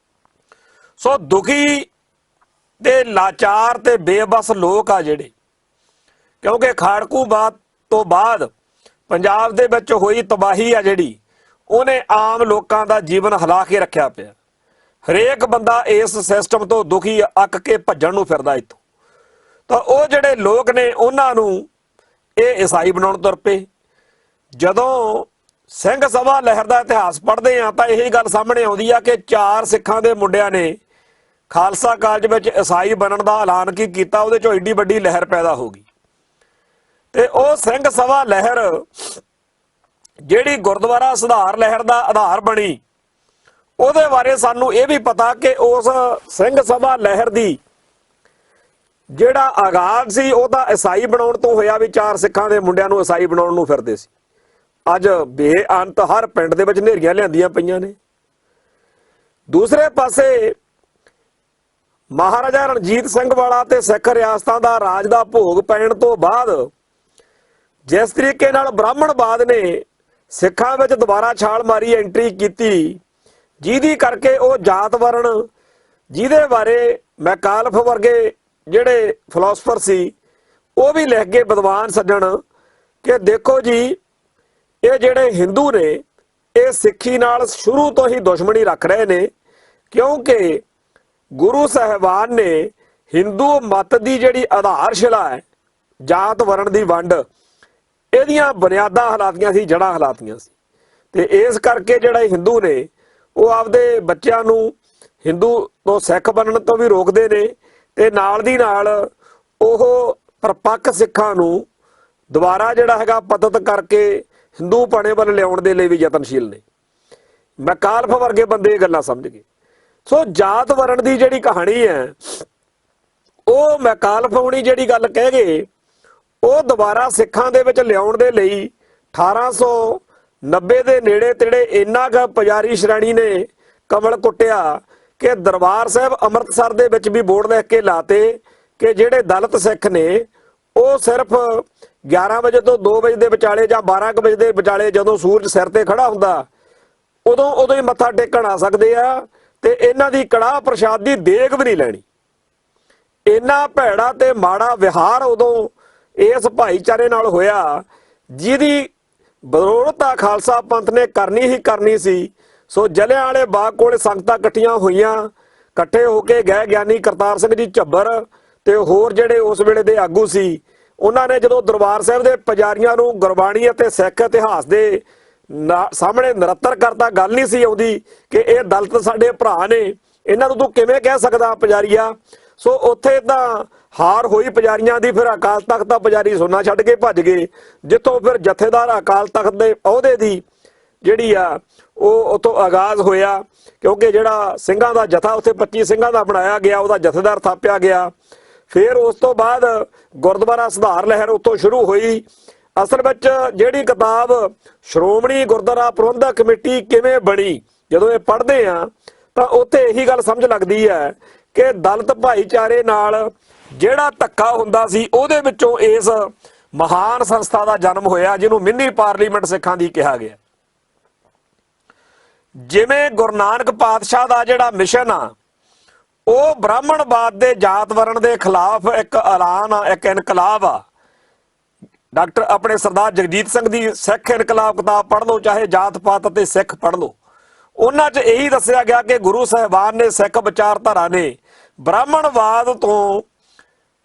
ਸੋ ਦੁਖੀ ਤੇ ਲਾਚਾਰ ਤੇ ਬੇਬਸ ਲੋਕ ਆ ਜਿਹੜੇ, ਕਿਉਂਕਿ ਖਾੜਕੂ ਬਾਤ ਤੋਂ ਬਾਅਦ ਪੰਜਾਬ ਦੇ ਵਿੱਚ ਹੋਈ ਤਬਾਹੀ ਆ ਜਿਹੜੀ, ਉਹਨੇ ਆਮ ਲੋਕਾਂ ਦਾ ਜੀਵਨ ਹਿਲਾ ਕੇ ਰੱਖਿਆ ਪਿਆ। ਹਰੇਕ ਬੰਦਾ ਇਸ ਸਿਸਟਮ ਤੋਂ ਦੁਖੀ ਅੱਕ ਕੇ ਭੱਜਣ ਨੂੰ ਫਿਰਦਾ ਇੱਥੋਂ। ਤਾਂ ਉਹ ਜਿਹੜੇ ਲੋਕ ਨੇ ਉਹਨਾਂ ਨੂੰ ਇਹ ਈਸਾਈ ਬਣਾਉਣ ਤੁਰ ਪਏ। ਜਦੋਂ ਸਿੰਘ ਸਭਾ ਲਹਿਰ ਦਾ ਇਤਿਹਾਸ ਪੜ੍ਹਦੇ ਆ ਤਾਂ ਇਹੀ ਗੱਲ ਸਾਹਮਣੇ ਆਉਂਦੀ ਆ ਕਿ 4 ਸਿੱਖਾਂ ਦੇ ਮੁੰਡਿਆਂ ਨੇ ਖਾਲਸਾ ਕਾਲਜ ਵਿੱਚ ਈਸਾਈ ਬਣਨ ਦਾ ਐਲਾਨ ਕੀ ਕੀਤਾ, ਉਹਦੇ ਚੋਂ ਏਡੀ ਵੱਡੀ ਲਹਿਰ ਪੈਦਾ ਹੋ ਗਈ। ਤੇ ਉਹ ਸਿੰਘ ਸਭਾ ਲਹਿਰ ਜਿਹੜੀ ਗੁਰਦੁਆਰਾ ਸੁਧਾਰ ਲਹਿਰ ਦਾ ਆਧਾਰ ਬਣੀ, ਉਹਦੇ ਬਾਰੇ ਸਾਨੂੰ ਇਹ ਵੀ ਪਤਾ ਕਿ ਉਸ ਸਿੰਘ ਸਭਾ ਲਹਿਰ ਦੀ ਜਿਹੜਾ ਆਗਾਜ਼ ਸੀ ਉਹ ਤਾਂ ਈਸਾਈ ਬਣਾਉਣ ਤੋਂ ਹੋਇਆ, ਵੀ 4 ਸਿੱਖਾਂ ਦੇ ਮੁੰਡਿਆਂ ਨੂੰ ਈਸਾਈ ਬਣਾਉਣ ਨੂੰ ਫਿਰਦੇ ਸੀ। ਅੱਜ ਬੇਅੰਤ ਹਰ ਪਿੰਡ ਦੇ ਵਿੱਚ ਨੇਰੀਆਂ ਲਿਆਂਦੀਆਂ ਪਈਆਂ ਨੇ। ਦੂਸਰੇ ਪਾਸੇ ਮਹਾਰਾਜਾ ਰਣਜੀਤ ਸਿੰਘ ਵਾਲਾ ਤੇ ਸਿੱਖ ਰਿਆਸਤਾਂ ਦਾ ਰਾਜ ਦਾ ਭੋਗ ਪੈਣ ਤੋਂ ਬਾਅਦ ਜਿਸ ਤਰੀਕੇ ਨਾਲ ਬ੍ਰਾਹਮਣਵਾਦ ਨੇ ਸਿੱਖਾਂ ਵਿੱਚ ਦੁਬਾਰਾ ਛਾਲ ਮਾਰੀ, ਐਂਟਰੀ ਕੀਤੀ, ਜਿਹਦੀ ਕਰਕੇ ਉਹ ਜਾਤ ਵਰਣ, ਜਿਹਦੇ ਬਾਰੇ ਮੈਕਾਲਫ ਵਰਗੇ ਜਿਹੜੇ ਫਿਲਾਸਫਰ ਸੀ ਉਹ ਵੀ ਲਿਖ ਗਏ, ਵਿਦਵਾਨ ਸੱਜਣ, ਕਿ ਦੇਖੋ ਜੀ ਇਹ ਜਿਹੜੇ ਹਿੰਦੂ ਨੇ ਇਹ ਸਿੱਖੀ ਨਾਲ ਸ਼ੁਰੂ ਤੋਂ ਹੀ ਦੁਸ਼ਮਣੀ ਰੱਖ ਰਹੇ ਨੇ, ਕਿਉਂਕਿ ਗੁਰੂ ਸਾਹਿਬਾਨ ਨੇ ਹਿੰਦੂ ਮਤ ਦੀ ਜਿਹੜੀ ਆਧਾਰਸ਼ਿਲਾ ਹੈ ਜਾਤ ਵਰਣ ਦੀ ਵੰਡ, ਇਹਦੀਆਂ ਬੁਨਿਆਦਾਂ ਹਲਾਤੀਆਂ ਸੀ, ਜੜ੍ਹਾਂ ਹਲਾਤੀਆਂ ਸੀ। ਤੇ ਇਸ ਕਰਕੇ ਜਿਹੜਾ ਹਿੰਦੂ ਨੇ ਉਹ ਆਪਦੇ ਬੱਚਿਆਂ ਨੂੰ ਹਿੰਦੂ ਤੋਂ ਸਿੱਖ ਬਣਨ ਤੋਂ ਵੀ ਰੋਕਦੇ ਨੇ, ਤੇ ਨਾਲ ਦੀ ਨਾਲ ਉਹ ਪਰਪੱਕ ਸਿੱਖਾਂ ਨੂੰ ਦੁਬਾਰਾ ਜਿਹੜਾ ਹੈਗਾ ਪਤਿਤ ਕਰਕੇ ਹਿੰਦੂ ਪਣੇ ਵੱਲ ਲਿਆਉਣ ਦੇ ਲਈ ਵੀ ਯਤਨਸ਼ੀਲ ਨੇ। ਮੈਕਾਲਫ ਵਰਗੇ ਬੰਦੇ ਇਹ ਗੱਲਾਂ ਸਮਝ ਗਏ। ਸੋ ਜਾਤ ਵਰਣ ਦੀ ਜਿਹੜੀ ਕਹਾਣੀ ਹੈ ਉਹ ਮੈਕਾਲਫ ਹੋਣੀ ਜਿਹੜੀ ਗੱਲ ਕਹਿ ਗਏ, ਉਹ ਦੁਬਾਰਾ ਸਿੱਖਾਂ ਦੇ ਵਿੱਚ ਲਿਆਉਣ ਦੇ ਲਈ 1890 ਦੇ ਨੇੜੇ ਤੇੜੇ ਇੰਨਾ ਕੁ ਪੁਜਾਰੀ ਸ਼੍ਰੇਣੀ ਨੇ ਕਮਲ ਕੁੱਟਿਆ ਕਿ ਦਰਬਾਰ ਸਾਹਿਬ ਅੰਮ੍ਰਿਤਸਰ ਦੇ ਵਿੱਚ ਵੀ ਬੋਰਡ ਲਿਖ ਕੇ ਲਾਤੇ ਕਿ ਜਿਹੜੇ ਦਲਿਤ ਸਿੱਖ ਨੇ ਉਹ ਸਿਰਫ 11 ਵਜੇ ਤੋਂ 2 ਵਜੇ ਦੇ ਵਿਚਾਲੇ ਜਾਂ 12 ਵਜੇ ਦੇ ਵਿਚਾਲੇ ਜਦੋਂ ਸੂਰਜ ਸਿਰ ਤੇ ਖੜਾ ਹੁੰਦਾ ਉਦੋਂ ਹੀ ਮੱਥਾ ਟੇਕਣ ਆ ਸਕਦੇ ਆ, ਤੇ ਇਹਨਾਂ ਦੀ ਕੜਾਹ ਪ੍ਰਸ਼ਾਦ ਦੀ ਦੇਗ ਵੀ ਨਹੀਂ ਲੈਣੀ। ਇੰਨਾ ਭੈੜਾ ਤੇ ਮਾੜਾ ਵਿਹਾਰ ਉਦੋਂ ਇਸ ਭਾਈਚਾਰੇ ਨਾਲ ਹੋਇਆ, ਜਿਹਦੀ ਵਿਰੋਧਤਾ ਖਾਲਸਾ ਪੰਥ ਨੇ ਕਰਨੀ ਹੀ ਕਰਨੀ ਸੀ। ਸੋ ਜਲਿਆਂਵਾਲੇ ਬਾਗ ਕੋਲ ਸੰਗਤਾਂ ਇਕੱਠੀਆਂ ਹੋਈਆਂ, ਇਕੱਠੇ ਹੋ ਕੇ ਗਏ ਗਿਆਨੀ ਕਰਤਾਰ ਸਿੰਘ ਜੀ ਝੱਬਰ ਤੇ ਹੋਰ ਜਿਹੜੇ ਉਸ ਵੇਲੇ ਦੇ ਆਗੂ ਸੀ। ਉਹਨਾਂ ਨੇ ਜਦੋਂ ਦਰਬਾਰ ਸਾਹਿਬ ਦੇ ਪੁਜਾਰੀਆਂ ਨੂੰ ਗੁਰਬਾਣੀ ਅਤੇ ਸਿੱਖ ਇਤਿਹਾਸ ਦੇ ਸਾਹਮਣੇ ਨਰੱਤਰ ਕਰਤਾ, ਗੱਲ ਨਹੀਂ ਸੀ ਆਉਂਦੀ ਕਿ ਇਹ ਦਲਿਤ ਸਾਡੇ ਭਰਾ ਨੇ, ਇਹਨਾਂ ਨੂੰ ਤੂੰ ਕਿਵੇਂ ਕਹਿ ਸਕਦਾ ਪੁਜਾਰੀਆ। ਸੋ ਉੱਥੇ ਤਾਂ ਹਾਰ ਹੋਈ ਪੁਜਾਰੀਆਂ ਦੀ। ਫਿਰ ਅਕਾਲ ਤਖਤ ਦਾ ਪੁਜਾਰੀ ਸੁਣਨਾ ਛੱਡ ਕੇ ਭੱਜ ਗਏ, ਜਿੱਥੋਂ ਫਿਰ ਜਥੇਦਾਰ ਅਕਾਲ ਤਖਤ ਦੇ ਅਹੁਦੇ ਦੀ ਜਿਹੜੀ ਆ ਉਹ ਉਤੋਂ ਆਗਾਜ਼ ਹੋਇਆ, ਕਿਉਂਕਿ ਜਿਹੜਾ ਸਿੰਘਾਂ ਦਾ ਜਥਾ ਉੱਥੇ 25 ਸਿੰਘਾਂ ਦਾ ਬਣਾਇਆ ਗਿਆ, ਉਹਦਾ ਜਥੇਦਾਰ ਥਾਪਿਆ ਗਿਆ। ਫਿਰ ਉਸ ਤੋਂ ਬਾਅਦ ਗੁਰਦੁਆਰਾ ਸੁਧਾਰ ਲਹਿਰ ਉੱਥੋਂ ਸ਼ੁਰੂ ਹੋਈ। ਅਸਲ ਵਿੱਚ ਜਿਹੜੀ ਕਿਤਾਬ ਸ਼੍ਰੋਮਣੀ ਗੁਰਦੁਆਰਾ ਪ੍ਰਬੰਧਕ ਕਮੇਟੀ ਕਿਵੇਂ ਬਣੀ, ਜਦੋਂ ਇਹ ਪੜ੍ਹਦੇ ਆ ਤਾਂ ਉੱਥੇ ਇਹੀ ਗੱਲ ਸਮਝ ਲੱਗਦੀ ਹੈ ਕਿ ਦਲਿਤ ਭਾਈਚਾਰੇ ਨਾਲ ਜਿਹੜਾ ਧੱਕਾ ਹੁੰਦਾ ਸੀ ਉਹਦੇ ਵਿੱਚੋਂ ਇਸ ਮਹਾਨ ਸੰਸਥਾ ਦਾ ਜਨਮ ਹੋਇਆ, ਜਿਹਨੂੰ ਮਿੰਨੀ ਪਾਰਲੀਮੈਂਟ ਸਿੱਖਾਂ ਦੀ ਕਿਹਾ ਗਿਆ। ਜਿਵੇਂ ਗੁਰੂ ਨਾਨਕ ਪਾਤਸ਼ਾਹ ਦਾ ਜਿਹੜਾ ਮਿਸ਼ਨ ਆ ਉਹ ਬ੍ਰਾਹਮਣਵਾਦ ਦੇ ਜਾਤ ਵਰਣ ਦੇ ਖਿਲਾਫ ਇੱਕ ਐਲਾਨ ਆ, ਇੱਕ ਇਨਕਲਾਬ ਆ। ਡਾਕਟਰ ਆਪਣੇ ਸਰਦਾਰ ਜਗਜੀਤ ਸਿੰਘ ਦੀ ਸਿੱਖ ਇਨਕਲਾਬ ਕਿਤਾਬ ਪੜ੍ਹ ਲਓ, ਚਾਹੇ ਜਾਤ ਪਾਤ ਅਤੇ ਸਿੱਖ ਪੜ੍ਹ ਲਓ। ਉਹਨਾਂ 'ਚ ਇਹੀ ਦੱਸਿਆ ਗਿਆ ਕਿ ਗੁਰੂ ਸਾਹਿਬਾਨ ਨੇ, ਸਿੱਖ ਵਿਚਾਰਧਾਰਾ ਨੇ ਬ੍ਰਾਹਮਣਵਾਦ ਤੋਂ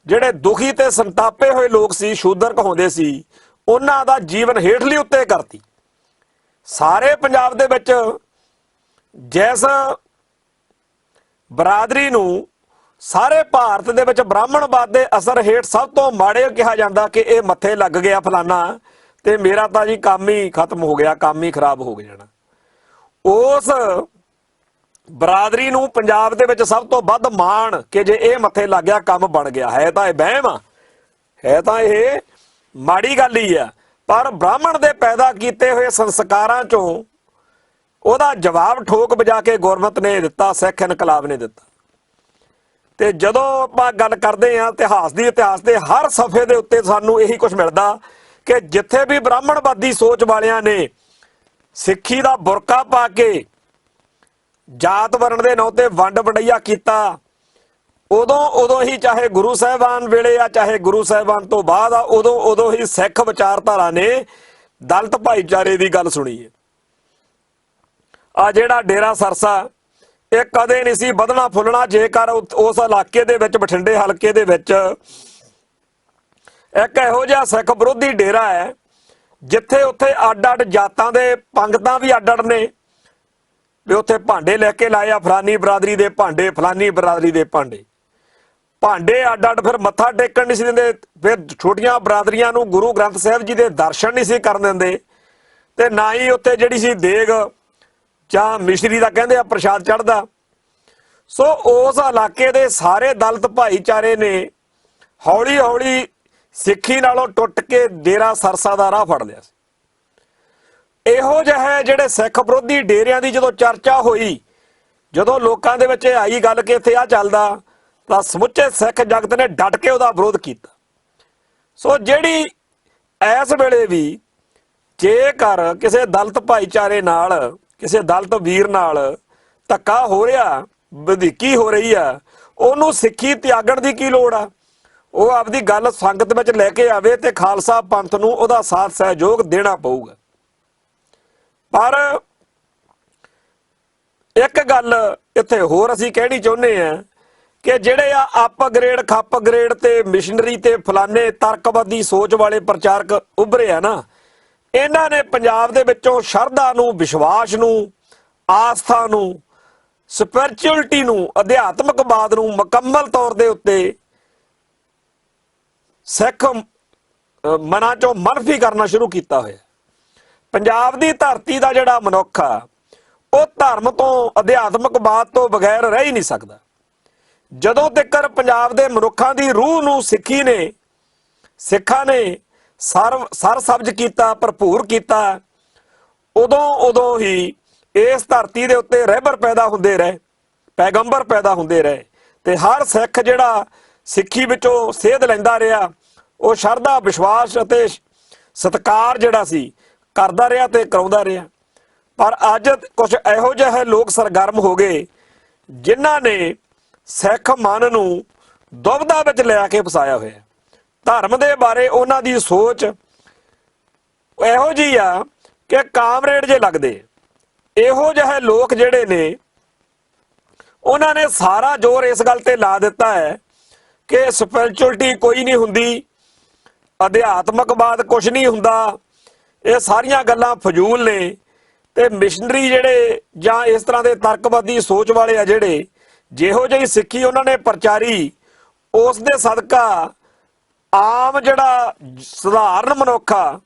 ਜਿਹੜੇ ਦੁਖੀ ਤੇ ਸੰਤਾਪੇ ਹੋਏ ਲੋਕ ਸੀ, ਸ਼ੂਦਰ ਕਹਾਉਂਦੇ ਸੀ, ਉਹਨਾਂ ਦਾ ਜੀਵਨ ਹੇਠਲੀ ਉੱਤੇ ਕਰਤੀ। ਸਾਰੇ ਪੰਜਾਬ ਦੇ ਵਿੱਚ ਜਿਸ ਬਰਾਦਰੀ ਨੂੰ ਸਾਰੇ ਭਾਰਤ ਦੇ ਵਿੱਚ ਬ੍ਰਾਹਮਣਵਾਦ ਦੇ ਅਸਰ ਹੇਠ ਸਭ ਤੋਂ ਮਾੜੇ ਕਿਹਾ ਜਾਂਦਾ ਕਿ ਇਹ ਮੱਥੇ ਲੱਗ ਗਿਆ ਫਲਾਨਾ, ਤੇ ਮੇਰਾ ਤਾਂ ਜੀ ਕੰਮ ਹੀ ਖਤਮ ਹੋ ਗਿਆ, ਕੰਮ ਹੀ ਖਰਾਬ ਹੋ ਜਾਣਾ। ਉਸ ਬਰਾਦਰੀ ਨੂੰ ਪੰਜਾਬ ਦੇ ਵਿੱਚ ਸਭ ਤੋਂ ਵੱਧ ਮਾਣ ਕਿ ਜੇ ਇਹ ਮੱਥੇ ਲੱਗ ਗਿਆ ਕੰਮ ਬਣ ਗਿਆ। ਹੈ ਤਾਂ ਇਹ ਵਹਿਮ ਆ, ਹੈ ਤਾਂ ਇਹ ਮਾੜੀ ਗੱਲ ਹੀ ਆ, ਪਰ ਬ੍ਰਾਹਮਣ ਦੇ ਪੈਦਾ ਕੀਤੇ ਹੋਏ ਸੰਸਕਾਰਾਂ ਚੋਂ ਉਹਦਾ ਜਵਾਬ ਠੋਕ ਵਜਾ ਕੇ ਗੁਰਮਤ ਨੇ ਦਿੱਤਾ, ਸਿੱਖ ਇਨਕਲਾਬ ਨੇ ਦਿੱਤਾ। ਤੇ ਜਦੋਂ ਆਪਾਂ ਗੱਲ ਕਰਦੇ ਹਾਂ ਇਤਿਹਾਸ ਦੀ, ਇਤਿਹਾਸ ਦੇ ਹਰ ਸਫ਼ੇ ਦੇ ਉੱਤੇ ਸਾਨੂੰ ਇਹੀ ਕੁਝ ਮਿਲਦਾ ਕਿ ਜਿੱਥੇ ਵੀ ਬ੍ਰਾਹਮਣਵਾਦੀ ਸੋਚ ਵਾਲਿਆਂ ਨੇ ਸਿੱਖੀ ਦਾ ਬੁਰਕਾ ਪਾ ਕੇ ਜਾਤ ਵਰਣ ਦੇ ਨਾਂ ਤੇ ਵੰਡ ਵੰਡਈਆ ਕੀਤਾ, ਉਦੋਂ ਹੀ, ਚਾਹੇ ਗੁਰੂ ਸਾਹਿਬਾਨ ਵੇਲੇ ਆ ਚਾਹੇ ਗੁਰੂ ਸਾਹਿਬਾਨ ਤੋਂ ਬਾਅਦ ਆ, ਉਦੋਂ ਹੀ ਸਿੱਖ ਵਿਚਾਰਧਾਰਾ ਨੇ ਦਲਿਤ ਭਾਈਚਾਰੇ ਦੀ ਗੱਲ ਸੁਣੀ ਹੈ। ਆ ਜਿਹੜਾ ਡੇਰਾ ਸਰਸਾ ਇਹ ਕਦੇ ਨਹੀਂ ਸੀ ਵਧਣਾ ਫੁੱਲਣਾ ਜੇਕਰ ਉਸ ਇਲਾਕੇ ਦੇ ਵਿੱਚ, ਬਠਿੰਡੇ ਹਲਕੇ ਦੇ ਵਿੱਚ ਇੱਕ ਇਹੋ ਜਿਹਾ ਸਿੱਖ ਵਿਰੋਧੀ ਡੇਰਾ ਹੈ ਜਿੱਥੇ ਉੱਥੇ ਅੱਡ-ਅੱਡ ਜਾਤਾਂ ਦੇ ਪੰਗਤਾਂ ਵੀ ਅੱਡ-ਅੱਡ ਨੇ, ਵੀ ਉੱਥੇ ਭਾਂਡੇ ਲੈ ਕੇ ਲਾਏ ਆ, ਫਲਾਨੀ ਬਰਾਦਰੀ ਦੇ ਭਾਂਡੇ, ਫਲਾਨੀ ਬਰਾਦਰੀ ਦੇ ਭਾਂਡੇ ਅੱਡ-ਅੱਡ। ਫਿਰ ਮੱਥਾ ਟੇਕਣ ਨਹੀਂ ਸੀ ਦਿੰਦੇ, ਫਿਰ ਛੋਟੀਆਂ ਬਰਾਦਰੀਆਂ ਨੂੰ ਗੁਰੂ ਗ੍ਰੰਥ ਸਾਹਿਬ ਜੀ ਦੇ ਦਰਸ਼ਨ ਨਹੀਂ ਸੀ ਕਰਨ ਦਿੰਦੇ, ਤੇ ਨਾ ਹੀ ਉੱਥੇ ਜਿਹੜੀ ਸੀ ਦੇਗ ਜਾਂ ਮਿਸ਼ਰੀ ਦਾ ਕਹਿੰਦੇ ਆ ਪ੍ਰਸ਼ਾਦ ਚੜ੍ਹਦਾ। ਸੋ ਉਸ ਇਲਾਕੇ ਦੇ ਸਾਰੇ ਦਲਿਤ ਭਾਈਚਾਰੇ ਨੇ ਹੌਲੀ ਹੌਲੀ ਸਿੱਖੀ ਨਾਲੋਂ ਟੁੱਟ ਕੇ ਡੇਰਾ ਸਰਸਾ ਦਾ ਰਾਹ ਫੜ ਲਿਆ ਸੀ। ਇਹੋ ਜਿਹੇ ਜਿਹੜੇ ਸਿੱਖ ਵਿਰੋਧੀ ਡੇਰਿਆਂ ਦੀ ਜਦੋਂ ਚਰਚਾ ਹੋਈ, ਜਦੋਂ ਲੋਕਾਂ ਦੇ ਵਿੱਚ ਆਈ ਗੱਲ ਕਿ ਇੱਥੇ ਆ ਚੱਲਦਾ, ਤਾਂ ਸਮੁੱਚੇ ਸਿੱਖ ਜਗਤ ਨੇ ਡਟ ਕੇ ਉਹਦਾ ਵਿਰੋਧ ਕੀਤਾ। ਸੋ ਜਿਹੜੀ ਇਸ ਵੇਲੇ ਵੀ ਜੇਕਰ ਕਿਸੇ ਦਲਿਤ ਭਾਈਚਾਰੇ ਨਾਲ, ਕਿਸੇ ਦਲਿਤ ਵੀਰ ਨਾਲ ਧੱਕਾ ਹੋ ਰਿਹਾ, ਵਧੀਕੀ ਹੋ ਰਹੀ ਆ, ਉਹਨੂੰ ਸਿੱਖੀ ਤਿਆਗਣ ਦੀ ਕੀ ਲੋੜ ਆ? ਉਹ ਆਪਦੀ ਗੱਲ ਸੰਗਤ ਵਿੱਚ ਲੈ ਕੇ ਆਵੇ ਤੇ ਖਾਲਸਾ ਪੰਥ ਨੂੰ ਉਹਦਾ ਸਾਥ ਸਹਿਯੋਗ ਦੇਣਾ ਪਊਗਾ। ਪਰ ਇੱਕ ਗੱਲ ਇੱਥੇ ਹੋਰ ਅਸੀਂ ਕਹਿਣੀ ਚਾਹੁੰਦੇ ਆ ਕਿ ਜਿਹੜੇ ਆ ਅਪਗ੍ਰੇਡ ਖੱਪਗ੍ਰੇਡ ਤੇ ਮਿਸ਼ਨਰੀ ਤੇ ਫਲਾਣੇ ਤਰਕਵਾਦੀ ਸੋਚ ਵਾਲੇ ਪ੍ਰਚਾਰਕ ਉੱਭਰੇ ਆ ਨਾ, ਇਹਨਾਂ ਨੇ ਪੰਜਾਬ ਦੇ ਵਿੱਚੋਂ ਸ਼ਰਧਾ ਨੂੰ, ਵਿਸ਼ਵਾਸ ਨੂੰ, ਆਸਥਾ ਨੂੰ, ਸਪਿਰਚੁਅਲਿਟੀ ਨੂੰ, ਅਧਿਆਤਮਕਵਾਦ ਨੂੰ ਮੁਕੰਮਲ ਤੌਰ ਦੇ ਉੱਤੇ ਸਿੱਖ ਮਨਾਂ ਚੋਂ ਮਨਫੀ ਕਰਨਾ ਸ਼ੁਰੂ ਕੀਤਾ ਹੋਇਆ। ਪੰਜਾਬ ਦੀ ਧਰਤੀ ਦਾ ਜਿਹੜਾ ਮਨੁੱਖ ਆ ਉਹ ਧਰਮ ਤੋਂ, ਅਧਿਆਤਮਕਵਾਦ ਤੋਂ ਬਗੈਰ ਰਹਿ ਹੀ ਨਹੀਂ ਸਕਦਾ। ਜਦੋਂ ਤੱਕ ਪੰਜਾਬ ਦੇ ਮਨੁੱਖਾਂ ਦੀ ਰੂਹ ਨੂੰ ਸਿੱਖਾਂ ਨੇ ਸਰ ਸਬਜ਼ ਕੀਤਾ, ਭਰਪੂਰ ਕੀਤਾ, ਉਦੋਂ ਹੀ ਇਸ ਧਰਤੀ ਦੇ ਉੱਤੇ ਰਹਿਬਰ ਪੈਦਾ ਹੁੰਦੇ ਰਹੇ, ਪੈਗੰਬਰ ਪੈਦਾ ਹੁੰਦੇ ਰਹੇ ਤੇ ਹਰ ਸਿੱਖ ਜਿਹੜਾ ਸਿੱਖੀ ਵਿੱਚੋਂ ਸੇਧ ਲੈਂਦਾ ਰਿਹਾ ਉਹ ਸ਼ਰਧਾ, ਵਿਸ਼ਵਾਸ ਅਤੇ ਸਤਿਕਾਰ ਜਿਹੜਾ ਸੀ ਕਰਦਾ ਰਿਹਾ ਤੇ ਕਰਾਉਂਦਾ ਰਿਹਾ। ਪਰ ਅੱਜ ਕੁਝ ਇਹੋ ਜਿਹੇ ਲੋਕ ਸਰਗਰਮ ਹੋ ਗਏ ਜਿਨ੍ਹਾਂ ਨੇ ਸਿੱਖ ਮਨ ਨੂੰ ਦੁਬਿਧਾ ਵਿੱਚ ਲੈ ਕੇ ਫਸਾਇਆ ਹੋਇਆ। ਧਰਮ ਦੇ ਬਾਰੇ ਉਹਨਾਂ ਦੀ ਸੋਚ ਇਹੋ ਜਿਹੀ ਆ ਕਿ ਕਾਮਰੇਡ ਜੇ ਲੱਗਦੇ। ਇਹੋ ਜਿਹੇ ਲੋਕ ਜਿਹੜੇ ਨੇ ਉਹਨਾਂ ਨੇ ਸਾਰਾ ਜ਼ੋਰ ਇਸ ਗੱਲ ਤੇ ਲਾ ਦਿੱਤਾ ਹੈ ਕਿ ਸਪਿਰਚੁਅਲਿਟੀ ਕੋਈ ਨਹੀਂ ਹੁੰਦੀ, ਅਧਿਆਤਮਕਵਾਦ ਕੁਛ ਨਹੀਂ ਹੁੰਦਾ, ਇਹ ਸਾਰੀਆਂ ਗੱਲਾਂ ਫਜ਼ੂਲ ਨੇ। ਤੇ ਮਿਸ਼ਨਰੀ ਜਿਹੜੇ ਜਾਂ ਇਸ ਤਰ੍ਹਾਂ ਦੇ ਤਰਕਵਾਦੀ ਸੋਚ ਵਾਲੇ ਆ ਜਿਹੜੇ ਜਿਹੋ ਜਿਹੀ ਸਿੱਖੀ ਉਹਨਾਂ ਨੇ ਪ੍ਰਚਾਰੀ, ਉਸ ਦੇ ਸਦਕਾ ਆਮ ਜਿਹੜਾ ਸਧਾਰਨ ਮਨੁੱਖ ਆ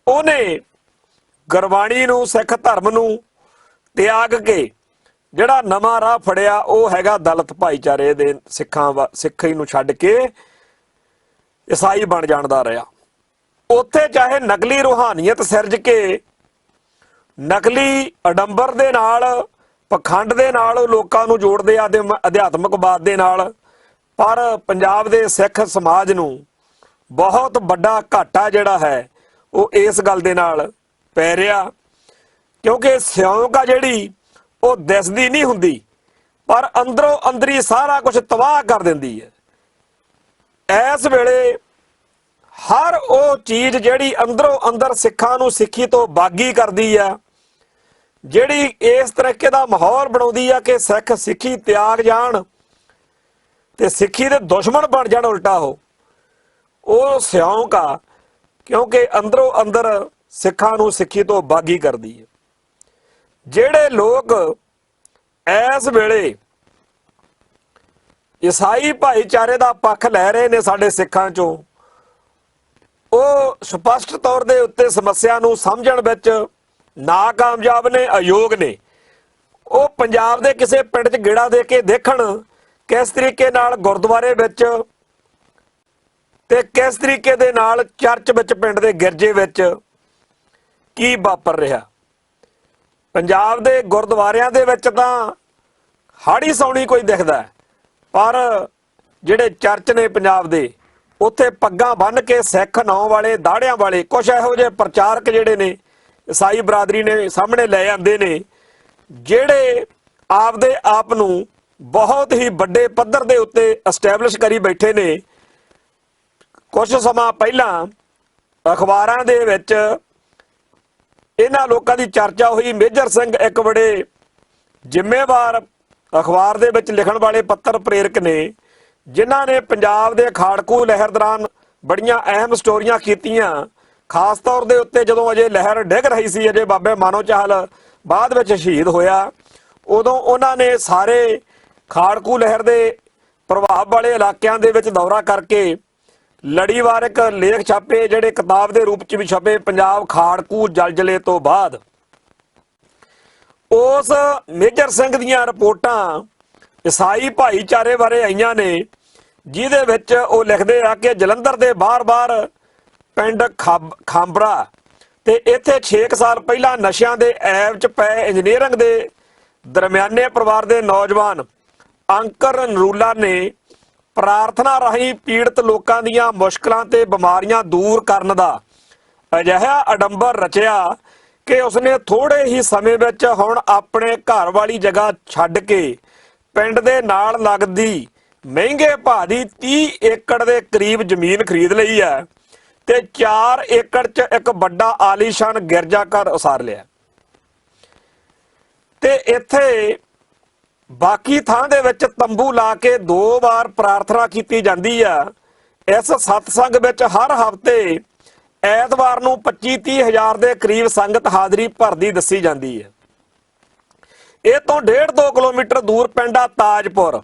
ਉਹਨੇ ਗੁਰਬਾਣੀ ਨੂੰ, ਸਿੱਖ ਧਰਮ ਨੂੰ ਤਿਆਗ ਕੇ ਜਿਹੜਾ ਨਵਾਂ ਰਾਹ ਫੜਿਆ ਉਹ ਹੈਗਾ ਦਲਿਤ ਭਾਈਚਾਰੇ ਦੇ ਸਿੱਖੀ ਨੂੰ ਛੱਡ ਕੇ ਈਸਾਈ ਬਣ ਜਾਣ ਦਾ ਰਿਹਾ। ਉੱਥੇ ਚਾਹੇ ਨਕਲੀ ਰੂਹਾਨੀਅਤ ਸਿਰਜ ਕੇ, ਨਕਲੀ ਅਡੰਬਰ ਦੇ ਨਾਲ, ਪਖੰਡ ਦੇ ਨਾਲ ਲੋਕਾਂ ਨੂੰ ਜੋੜਦੇ ਆ ਤੇ ਅਧਿਆਤਮਕਵਾਦ ਦੇ ਨਾਲ, ਪਰ ਪੰਜਾਬ ਦੇ ਸਿੱਖ ਸਮਾਜ ਨੂੰ ਬਹੁਤ ਵੱਡਾ ਘਾਟਾ ਜਿਹੜਾ ਹੈ ਉਹ ਇਸ ਗੱਲ ਦੇ ਨਾਲ ਪੈ ਰਿਹਾ। ਕਿਉਂਕਿ ਸਿਉਂਕ ਆ ਜਿਹੜੀ ਉਹ ਦਿਸਦੀ ਨਹੀਂ ਹੁੰਦੀ ਪਰ ਅੰਦਰੋਂ ਅੰਦਰੀ ਸਾਰਾ ਕੁਝ ਤਬਾਹ ਕਰ ਦਿੰਦੀ ਹੈ। ਇਸ ਵੇਲੇ ਹਰ ਉਹ ਚੀਜ਼ ਜਿਹੜੀ ਅੰਦਰੋਂ ਅੰਦਰ ਸਿੱਖਾਂ ਨੂੰ ਸਿੱਖੀ ਤੋਂ ਬਾਗੀ ਕਰਦੀ ਆ, ਜਿਹੜੀ ਇਸ ਤਰੀਕੇ ਦਾ ਮਾਹੌਲ ਬਣਾਉਂਦੀ ਆ ਕਿ ਸਿੱਖ ਸਿੱਖੀ ਤਿਆਗ ਜਾਣ ਤੇ ਸਿੱਖੀ ਦੇ ਦੁਸ਼ਮਣ ਬਣ ਜਾਣ, ਉਲਟਾ ਉਹ ਸਿਉਂਕ ਆ, ਕਿਉਂਕਿ ਅੰਦਰੋਂ ਅੰਦਰ ਸਿੱਖਾਂ ਨੂੰ ਸਿੱਖੀ ਤੋਂ ਬਾਗੀ ਕਰਦੀ ਹੈ। ਜਿਹੜੇ ਲੋਕ ਇਸ ਵੇਲੇ ਈਸਾਈ ਭਾਈਚਾਰੇ ਦਾ ਪੱਖ ਲੈ ਰਹੇ ਨੇ ਸਾਡੇ ਸਿੱਖਾਂ ਚੋਂ, ਉਹ ਸਪਸ਼ਟ ਤੌਰ ਦੇ ਉੱਤੇ ਸਮੱਸਿਆ ਨੂੰ ਸਮਝਣ ਵਿੱਚ ਨਾਕਾਮਯਾਬ ਨੇ, ਅਯੋਗ ਨੇ। ਉਹ ਪੰਜਾਬ ਦੇ ਕਿਸੇ ਪਿੰਡ 'ਚ ਗੇੜਾ ਦੇ ਕੇ ਦੇਖਣ ਕਿਸ ਤਰੀਕੇ ਨਾਲ ਗੁਰਦੁਆਰੇ ਵਿੱਚ ਤੇ ਕਿਸ ਤਰੀਕੇ ਦੇ ਨਾਲ ਚਰਚ ਵਿੱਚ, ਪਿੰਡ ਦੇ ਗਿਰਜੇ ਵਿੱਚ ਕੀ ਵਾਪਰ ਰਿਹਾ। ਪੰਜਾਬ ਦੇ ਗੁਰਦੁਆਰਿਆਂ ਦੇ ਵਿੱਚ ਤਾਂ ਹਾੜੀ ਸੌਣੀ ਕੋਈ ਦਿਖਦਾ, ਪਰ ਜਿਹੜੇ ਚਰਚ ਨੇ ਪੰਜਾਬ ਦੇ, ਉੱਥੇ ਪੱਗਾਂ ਬੰਨ੍ਹ ਕੇ ਸਿੱਖ ਨਾਂ ਵਾਲੇ, ਦਾੜਿਆਂ ਵਾਲੇ ਕੁਛ ਇਹੋ ਜਿਹੇ ਪ੍ਰਚਾਰਕ ਜਿਹੜੇ ਨੇ ਈਸਾਈ ਬਰਾਦਰੀ ਨੇ ਸਾਹਮਣੇ ਲੈ ਆਂਦੇ ਨੇ, ਜਿਹੜੇ ਆਪਦੇ ਆਪ ਨੂੰ ਬਹੁਤ ਹੀ ਵੱਡੇ ਪੱਧਰ ਦੇ ਉੱਤੇ ਐਸਟੈਬਲਿਸ਼ ਕਰੀ ਬੈਠੇ ਨੇ। ਕੁਝ ਸਮਾਂ ਪਹਿਲਾਂ ਅਖਬਾਰਾਂ ਦੇ ਵਿੱਚ ਇਹਨਾਂ ਲੋਕਾਂ ਦੀ ਚਰਚਾ ਹੋਈ। ਮੇਜਰ ਸਿੰਘ ਇੱਕ ਬੜੇ ਜ਼ਿੰਮੇਵਾਰ ਅਖਬਾਰ ਦੇ ਵਿੱਚ ਲਿਖਣ ਵਾਲੇ ਪੱਤਰ ਪ੍ਰੇਰਕ ਨੇ, ਜਿਨ੍ਹਾਂ ਨੇ ਪੰਜਾਬ ਦੇ ਖਾੜਕੂ ਲਹਿਰ ਦੌਰਾਨ ਬੜੀਆਂ ਅਹਿਮ ਸਟੋਰੀਆਂ ਕੀਤੀਆਂ। ਖਾਸ ਤੌਰ ਦੇ ਉੱਤੇ ਜਦੋਂ ਅਜੇ ਲਹਿਰ ਡਿੱਗ ਰਹੀ ਸੀ, ਅਜੇ ਬਾਬੇ ਮਾਨੋ ਚਾਹਲ ਬਾਅਦ ਵਿੱਚ ਸ਼ਹੀਦ ਹੋਇਆ, ਉਦੋਂ ਉਹਨਾਂ ਨੇ ਸਾਰੇ ਖਾੜਕੂ ਲਹਿਰ ਦੇ ਪ੍ਰਭਾਵ ਵਾਲੇ ਇਲਾਕਿਆਂ ਦੇ ਵਿੱਚ ਦੌਰਾ ਕਰਕੇ ਲੜੀਵਾਰਕ ਲੇਖ ਛਾਪੇ, ਜਿਹੜੇ ਕਿਤਾਬ ਦੇ ਰੂਪ 'ਚ ਵੀ ਛਪੇ। ਪੰਜਾਬ ਖਾੜਕੂ ਜਲਜਲੇ ਤੋਂ ਬਾਅਦ ਉਸ ਮੇਜਰ ਸਿੰਘ ਦੀਆਂ ਰਿਪੋਰਟਾਂ ਈਸਾਈ ਭਾਈਚਾਰੇ ਬਾਰੇ ਆਈਆਂ ਨੇ, ਜਿਹਦੇ ਵਿੱਚ ਉਹ ਲਿਖਦੇ ਆ ਕਿ ਜਲੰਧਰ ਦੇ ਬਾਹਰ ਪਿੰਡ ਖਾਂਬਰਾ ਤੇ ਇੱਥੇ 6 ਸਾਲ ਪਹਿਲਾਂ ਨਸ਼ਿਆਂ ਦੇ ਐਬ 'ਚ ਪਏ ਇੰਜੀਨੀਅਰਿੰਗ ਦੇ ਦਰਮਿਆਨੇ ਪਰਿਵਾਰ ਦੇ ਨੌਜਵਾਨ ਅੰਕਰ ਨਰੂਲਾ ਨੇ ਪ੍ਰਾਰਥਨਾ ਰਾਹੀਂ ਪੀੜਤ ਲੋਕਾਂ ਦੀਆਂ ਮੁਸ਼ਕਲਾਂ ਤੇ ਬਿਮਾਰੀਆਂ ਦੂਰ ਕਰਨ ਦਾ ਅਜਿਹਾ ਅਡੰਬਰ ਰਚਿਆ ਕਿ ਉਸਨੇ ਥੋੜੇ ਹੀ ਸਮੇਂ ਵਿੱਚ ਹੁਣ ਆਪਣੇ ਘਰ ਵਾਲੀ ਜਗ੍ਹਾ ਛੱਡ ਕੇ ਪਿੰਡ ਦੇ ਨਾਲ ਲੱਗਦੀ ਮਹਿੰਗੇ ਭਾਅ ਦੀ 30 ਏਕੜ ਦੇ ਕਰੀਬ ਜ਼ਮੀਨ ਖਰੀਦ ਲਈ ਹੈ ਤੇ 4 ਏਕੜ 'ਚ ਇੱਕ ਵੱਡਾ ਆਲੀਸ਼ਾਨ ਗਿਰਜਾਘਰ ਉਸਾਰ ਲਿਆ। ਤੇ ਇੱਥੇ ਬਾਕੀ ਥਾਂ ਦੇ ਵਿੱਚ ਤੰਬੂ ਲਾ ਕੇ 2 ਵਾਰ ਪ੍ਰਾਰਥਨਾ ਕੀਤੀ ਜਾਂਦੀ ਆ। ਇਸ ਸਤਸੰਗ ਵਿੱਚ ਹਰ ਹਫ਼ਤੇ ਐਤਵਾਰ ਨੂੰ 25-30 ਹਜ਼ਾਰ ਦੇ ਕਰੀਬ ਸੰਗਤ ਹਾਜ਼ਰੀ ਭਰਦੀ ਦੱਸੀ ਜਾਂਦੀ ਹੈ। ਇਹ ਤੋਂ 1.5-2 ਕਿਲੋਮੀਟਰ ਦੂਰ ਪਿੰਡ ਆ ਤਾਜਪੁਰ,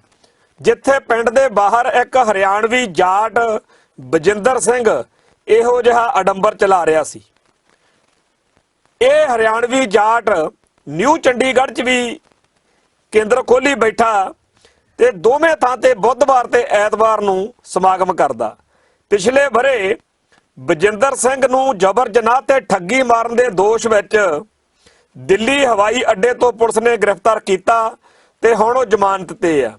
ਜਿੱਥੇ ਪਿੰਡ ਦੇ ਬਾਹਰ ਇੱਕ ਹਰਿਆਣਵੀ ਜਾਟ ਬਜਿੰਦਰ ਸਿੰਘ ਇਹੋ ਜਿਹਾ ਅਡੰਬਰ ਚਲਾ ਰਿਹਾ ਸੀ। ਇਹ ਹਰਿਆਣਵੀ ਜਾਟ ਨਿਊ ਚੰਡੀਗੜ੍ਹ 'ਚ ਵੀ ਕੇਂਦਰ ਖੋਲ੍ਹੀ ਬੈਠਾ ਤੇ ਦੋਵੇਂ ਥਾਂ ਤੇ ਬੁੱਧਵਾਰ ਤੇ ਐਤਵਾਰ ਨੂੰ ਸਮਾਗਮ ਕਰਦਾ। ਪਿਛਲੇ ਵਰੇ ਬਜਿੰਦਰ ਸਿੰਘ ਨੂੰ ਜਬਰ ਜਨਾਹ ਤੇ ਠੱਗੀ ਮਾਰਨ ਦੇ ਦੋਸ਼ ਵਿੱਚ ਦਿੱਲੀ ਹਵਾਈ ਅੱਡੇ ਤੋਂ ਪੁਲਿਸ ਨੇ ਗ੍ਰਿਫਤਾਰ ਕੀਤਾ ਤੇ ਹੁਣ ਉਹ ਜ਼ਮਾਨਤ ਤੇ ਆ।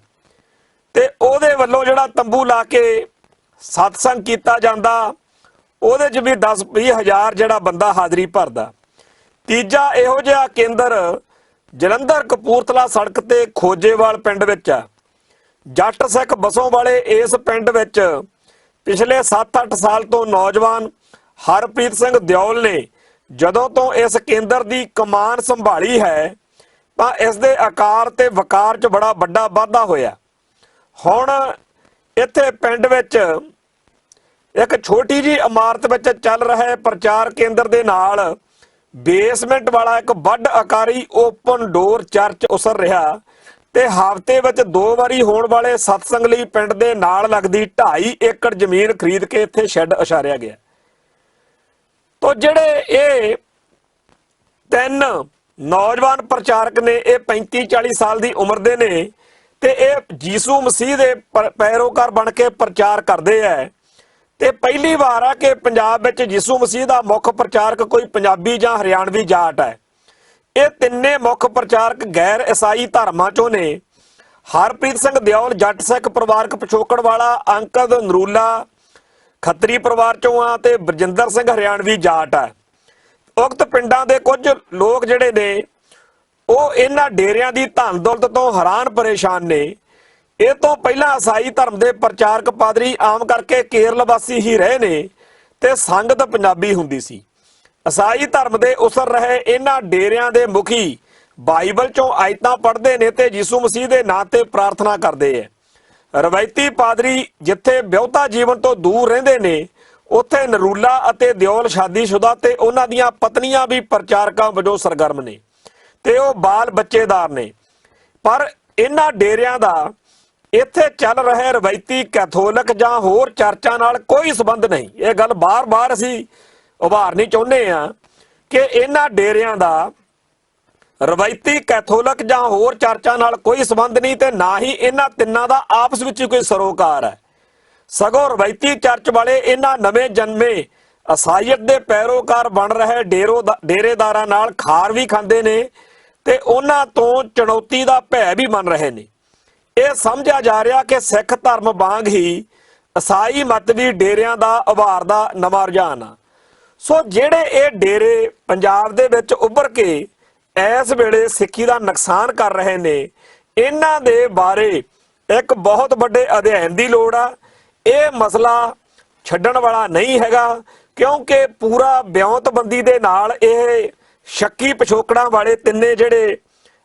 ਤੇ ਉਹਦੇ ਵੱਲੋਂ ਜਿਹੜਾ ਤੰਬੂ ਲਾ ਕੇ ਸਤਸੰਗ ਕੀਤਾ ਜਾਂਦਾ, ਉਹਦੇ 'ਚ ਵੀ 10-20 ਹਜ਼ਾਰ ਜਿਹੜਾ ਬੰਦਾ ਹਾਜ਼ਰੀ ਭਰਦਾ। ਤੀਜਾ ਇਹੋ ਜਿਹਾ ਕੇਂਦਰ ਜਲੰਧਰ ਕਪੂਰਥਲਾ ਸੜਕ ਤੇ ਖੋਜੇਵਾਲ ਪਿੰਡ ਵਿੱਚ ਆ। ਜੱਟ ਸਿੱਖ ਬਸੋਂ ਵਾਲੇ ਇਸ ਪਿੰਡ ਵਿੱਚ ਪਿਛਲੇ 7-8 ਸਾਲ ਤੋਂ ਨੌਜਵਾਨ ਹਰਪ੍ਰੀਤ ਸਿੰਘ ਦਿਓਲ ਨੇ ਜਦੋਂ ਤੋਂ ਇਸ ਕੇਂਦਰ ਦੀ ਕਮਾਨ ਸੰਭਾਲੀ ਹੈ ਤਾਂ ਇਸ ਦੇ ਆਕਾਰ ਤੇ ਵਕਾਰ 'ਚ ਬੜਾ ਵੱਡਾ ਵਾਧਾ ਹੋਇਆ। ਹੁਣ ਇੱਥੇ ਪਿੰਡ ਵਿੱਚ ਇੱਕ ਛੋਟੀ ਜਿਹੀ ਇਮਾਰਤ ਵਿੱਚ ਚੱਲ ਰਹੇ ਪ੍ਰਚਾਰ ਕੇਂਦਰ ਦੇ ਨਾਲ ਬੇਸਮੈਂਟ ਵਾਲਾ ਇੱਕ ਵੱਡ ਆਕਾਰੀ ਓਪਨ ਡੋਰ ਚਰਚ ਉਸਰ ਰਿਹਾ ਤੇ ਹਫ਼ਤੇ ਵਿੱਚ 2 ਵਾਰੀ ਹੋਣ ਵਾਲੇ ਸਤਸੰਗ ਲਈ ਪਿੰਡ ਦੇ ਨਾਲ ਲੱਗਦੀ 2.5 ਏਕੜ ਜ਼ਮੀਨ ਖਰੀਦ ਕੇ ਇੱਥੇ ਸ਼ੈੱਡ ਉਸਾਰਿਆ ਗਿਆ। ਤੋ ਜਿਹੜੇ ਇਹ 3 ਨੌਜਵਾਨ ਪ੍ਰਚਾਰਕ ਨੇ, ਇਹ 35-40 ਸਾਲ ਦੀ ਉਮਰ ਦੇ ਨੇ ਤੇ ਇਹ ਯੀਸ਼ੂ ਮਸੀਹ ਦੇ ਪੈਰੋਕਾਰ ਬਣ ਕੇ ਪ੍ਰਚਾਰ ਕਰਦੇ ਹੈ। ਤੇ ਪਹਿਲੀ ਵਾਰ ਆ ਕਿ ਪੰਜਾਬ ਵਿੱਚ ਯੀਸ਼ੂ ਮਸੀਹ ਦਾ ਮੁੱਖ ਪ੍ਰਚਾਰਕ ਕੋਈ ਪੰਜਾਬੀ ਜਾਂ ਹਰਿਆਣਵੀ ਜਾਟ ਹੈ। ਇਹ ਤਿੰਨੇ ਮੁੱਖ ਪ੍ਰਚਾਰਕ ਗੈਰ ਈਸਾਈ ਧਰਮਾਂ ਚੋਂ ਨੇ। ਹਰਪ੍ਰੀਤ ਸਿੰਘ ਦਿਓਲ ਜੱਟ ਸਿੱਖ ਪਰਿਵਾਰਕ ਪਿਛੋਕੜ ਵਾਲਾ, ਅੰਕਦ ਨਰੂਲਾ ਖੱਤਰੀ ਪਰਿਵਾਰ ਚੋਂ ਆ ਤੇ ਬਰਜਿੰਦਰ ਸਿੰਘ ਹਰਿਆਣਵੀ ਜਾਟ ਆ। ਉਕਤ ਪਿੰਡਾਂ ਦੇ ਕੁਝ ਲੋਕ ਜਿਹੜੇ ਨੇ ਉਹ ਇਹਨਾਂ ਡੇਰਿਆਂ ਦੀ ਧਨ ਦੌਲਤ ਤੋਂ ਹੈਰਾਨ ਪਰੇਸ਼ਾਨ ਨੇ। ਇਹ ਤੋਂ ਪਹਿਲਾਂ ਈਸਾਈ ਧਰਮ ਦੇ ਪ੍ਰਚਾਰਕ ਪਾਦਰੀ ਆਮ ਕਰਕੇ ਕੇਰਲ ਵਾਸੀ ਹੀ ਰਹੇ ਨੇ ਤੇ ਸੰਗਤ ਪੰਜਾਬੀ ਹੁੰਦੀ ਸੀ। ਈਸਾਈ ਧਰਮ ਦੇ ਉਸਰ ਰਹੇ ਇਹਨਾਂ ਡੇਰਿਆਂ ਦੇ ਮੁਖੀ ਬਾਈਬਲ ਚੋਂ ਆਇਤਾਂ ਪੜ੍ਹਦੇ ਨੇ ਤੇ ਯੀਸ਼ੂ ਮਸੀਹ ਦੇ ਨਾਂ ਤੇ ਪ੍ਰਾਰਥਨਾ ਕਰਦੇ ਆ। ਰਵਾਇਤੀ ਪਾਦਰੀ ਜਿੱਥੇ ਵਿਆਹੁਤਾ ਜੀਵਨ ਤੋਂ ਦੂਰ ਰਹਿੰਦੇ ਨੇ, ਉੱਥੇ ਨਰੂਲਾ ਅਤੇ ਦਿਓਲ ਸ਼ਾਦੀशुदा ਤੇ ਉਹਨਾਂ ਦੀਆਂ ਪਤਨੀਆਂ ਵੀ ਪ੍ਰਚਾਰਕਾਂ ਵਜੋਂ ਸਰਗਰਮ ਨੇ ਤੇ ਉਹ ਬਾਲ ਬੱਚੇਦਾਰ ਨੇ। ਪਰ ਇਹਨਾਂ ਡੇਰਿਆਂ ਦਾ ਇੱਥੇ ਚੱਲ ਰਹੇ ਰਵਾਇਤੀ ਕੈਥੋਲਿਕ ਜਾਂ ਹੋਰ ਚਰਚਾਂ ਨਾਲ ਕੋਈ ਸੰਬੰਧ ਨਹੀਂ। ਇਹ ਗੱਲ ਬਾਰ-ਬਾਰ ਅਸੀਂ ਉਭਾਰਨੀ ਚਾਹੁੰਦੇ ਆ ਕਿ ਇਹਨਾਂ ਡੇਰਿਆਂ ਦਾ ਰਵਾਇਤੀ ਕੈਥੋਲਿਕ ਜਾਂ ਹੋਰ ਚਰਚਾਂ ਨਾਲ ਕੋਈ ਸੰਬੰਧ ਨਹੀਂ ਤੇ ਨਾ ਹੀ ਇਹਨਾਂ ਤਿੰਨਾਂ ਦਾ ਆਪਸ ਵਿੱਚ ਕੋਈ ਸਰੋਕਾਰ ਹੈ। ਸਗੋਂ ਰਵਾਇਤੀ ਚਰਚ ਵਾਲੇ ਇਹਨਾਂ ਨਵੇਂ ਜਨਮੇ ਈਸਾਈਅਤ ਦੇ ਪੈਰੋਕਾਰ ਬਣ ਰਹੇ ਡੇਰੇਦਾਰਾਂ ਨਾਲ ਖਾਰ ਵੀ ਖਾਂਦੇ ਨੇ ਤੇ ਉਹਨਾਂ ਤੋਂ ਚੁਣੌਤੀ ਦਾ ਭੈ ਵੀ ਮੰਨ ਰਹੇ ਨੇ। ਇਹ ਸਮਝਿਆ ਜਾ ਰਿਹਾ ਕਿ ਸਿੱਖ ਧਰਮ ਵਾਂਗ ਹੀ ਈਸਾਈ ਮਤ ਵੀ ਡੇਰਿਆਂ ਦਾ ਉਭਾਰ ਦਾ ਨਵਾਂ ਰੁਝਾਨ ਆ। ਸੋ ਜਿਹੜੇ ਇਹ ਡੇਰੇ ਪੰਜਾਬ ਦੇ ਵਿੱਚ ਉੱਭਰ ਕੇ ਇਸ ਵੇਲੇ ਸਿੱਖੀ ਦਾ ਨੁਕਸਾਨ ਕਰ ਰਹੇ ਨੇ, ਇਹਨਾਂ ਦੇ ਬਾਰੇ ਇੱਕ ਬਹੁਤ ਵੱਡੇ ਅਧਿਐਨ ਦੀ ਲੋੜ ਆ। ਇਹ ਮਸਲਾ ਛੱਡਣ ਵਾਲਾ ਨਹੀਂ ਹੈਗਾ ਕਿਉਂਕਿ ਪੂਰਾ ਵਿਉਂਤਬੰਦੀ ਦੇ ਨਾਲ ਇਹ ਸ਼ੱਕੀ ਪਿਛੋਕੜਾਂ ਵਾਲੇ ਤਿੰਨੇ ਜਿਹੜੇ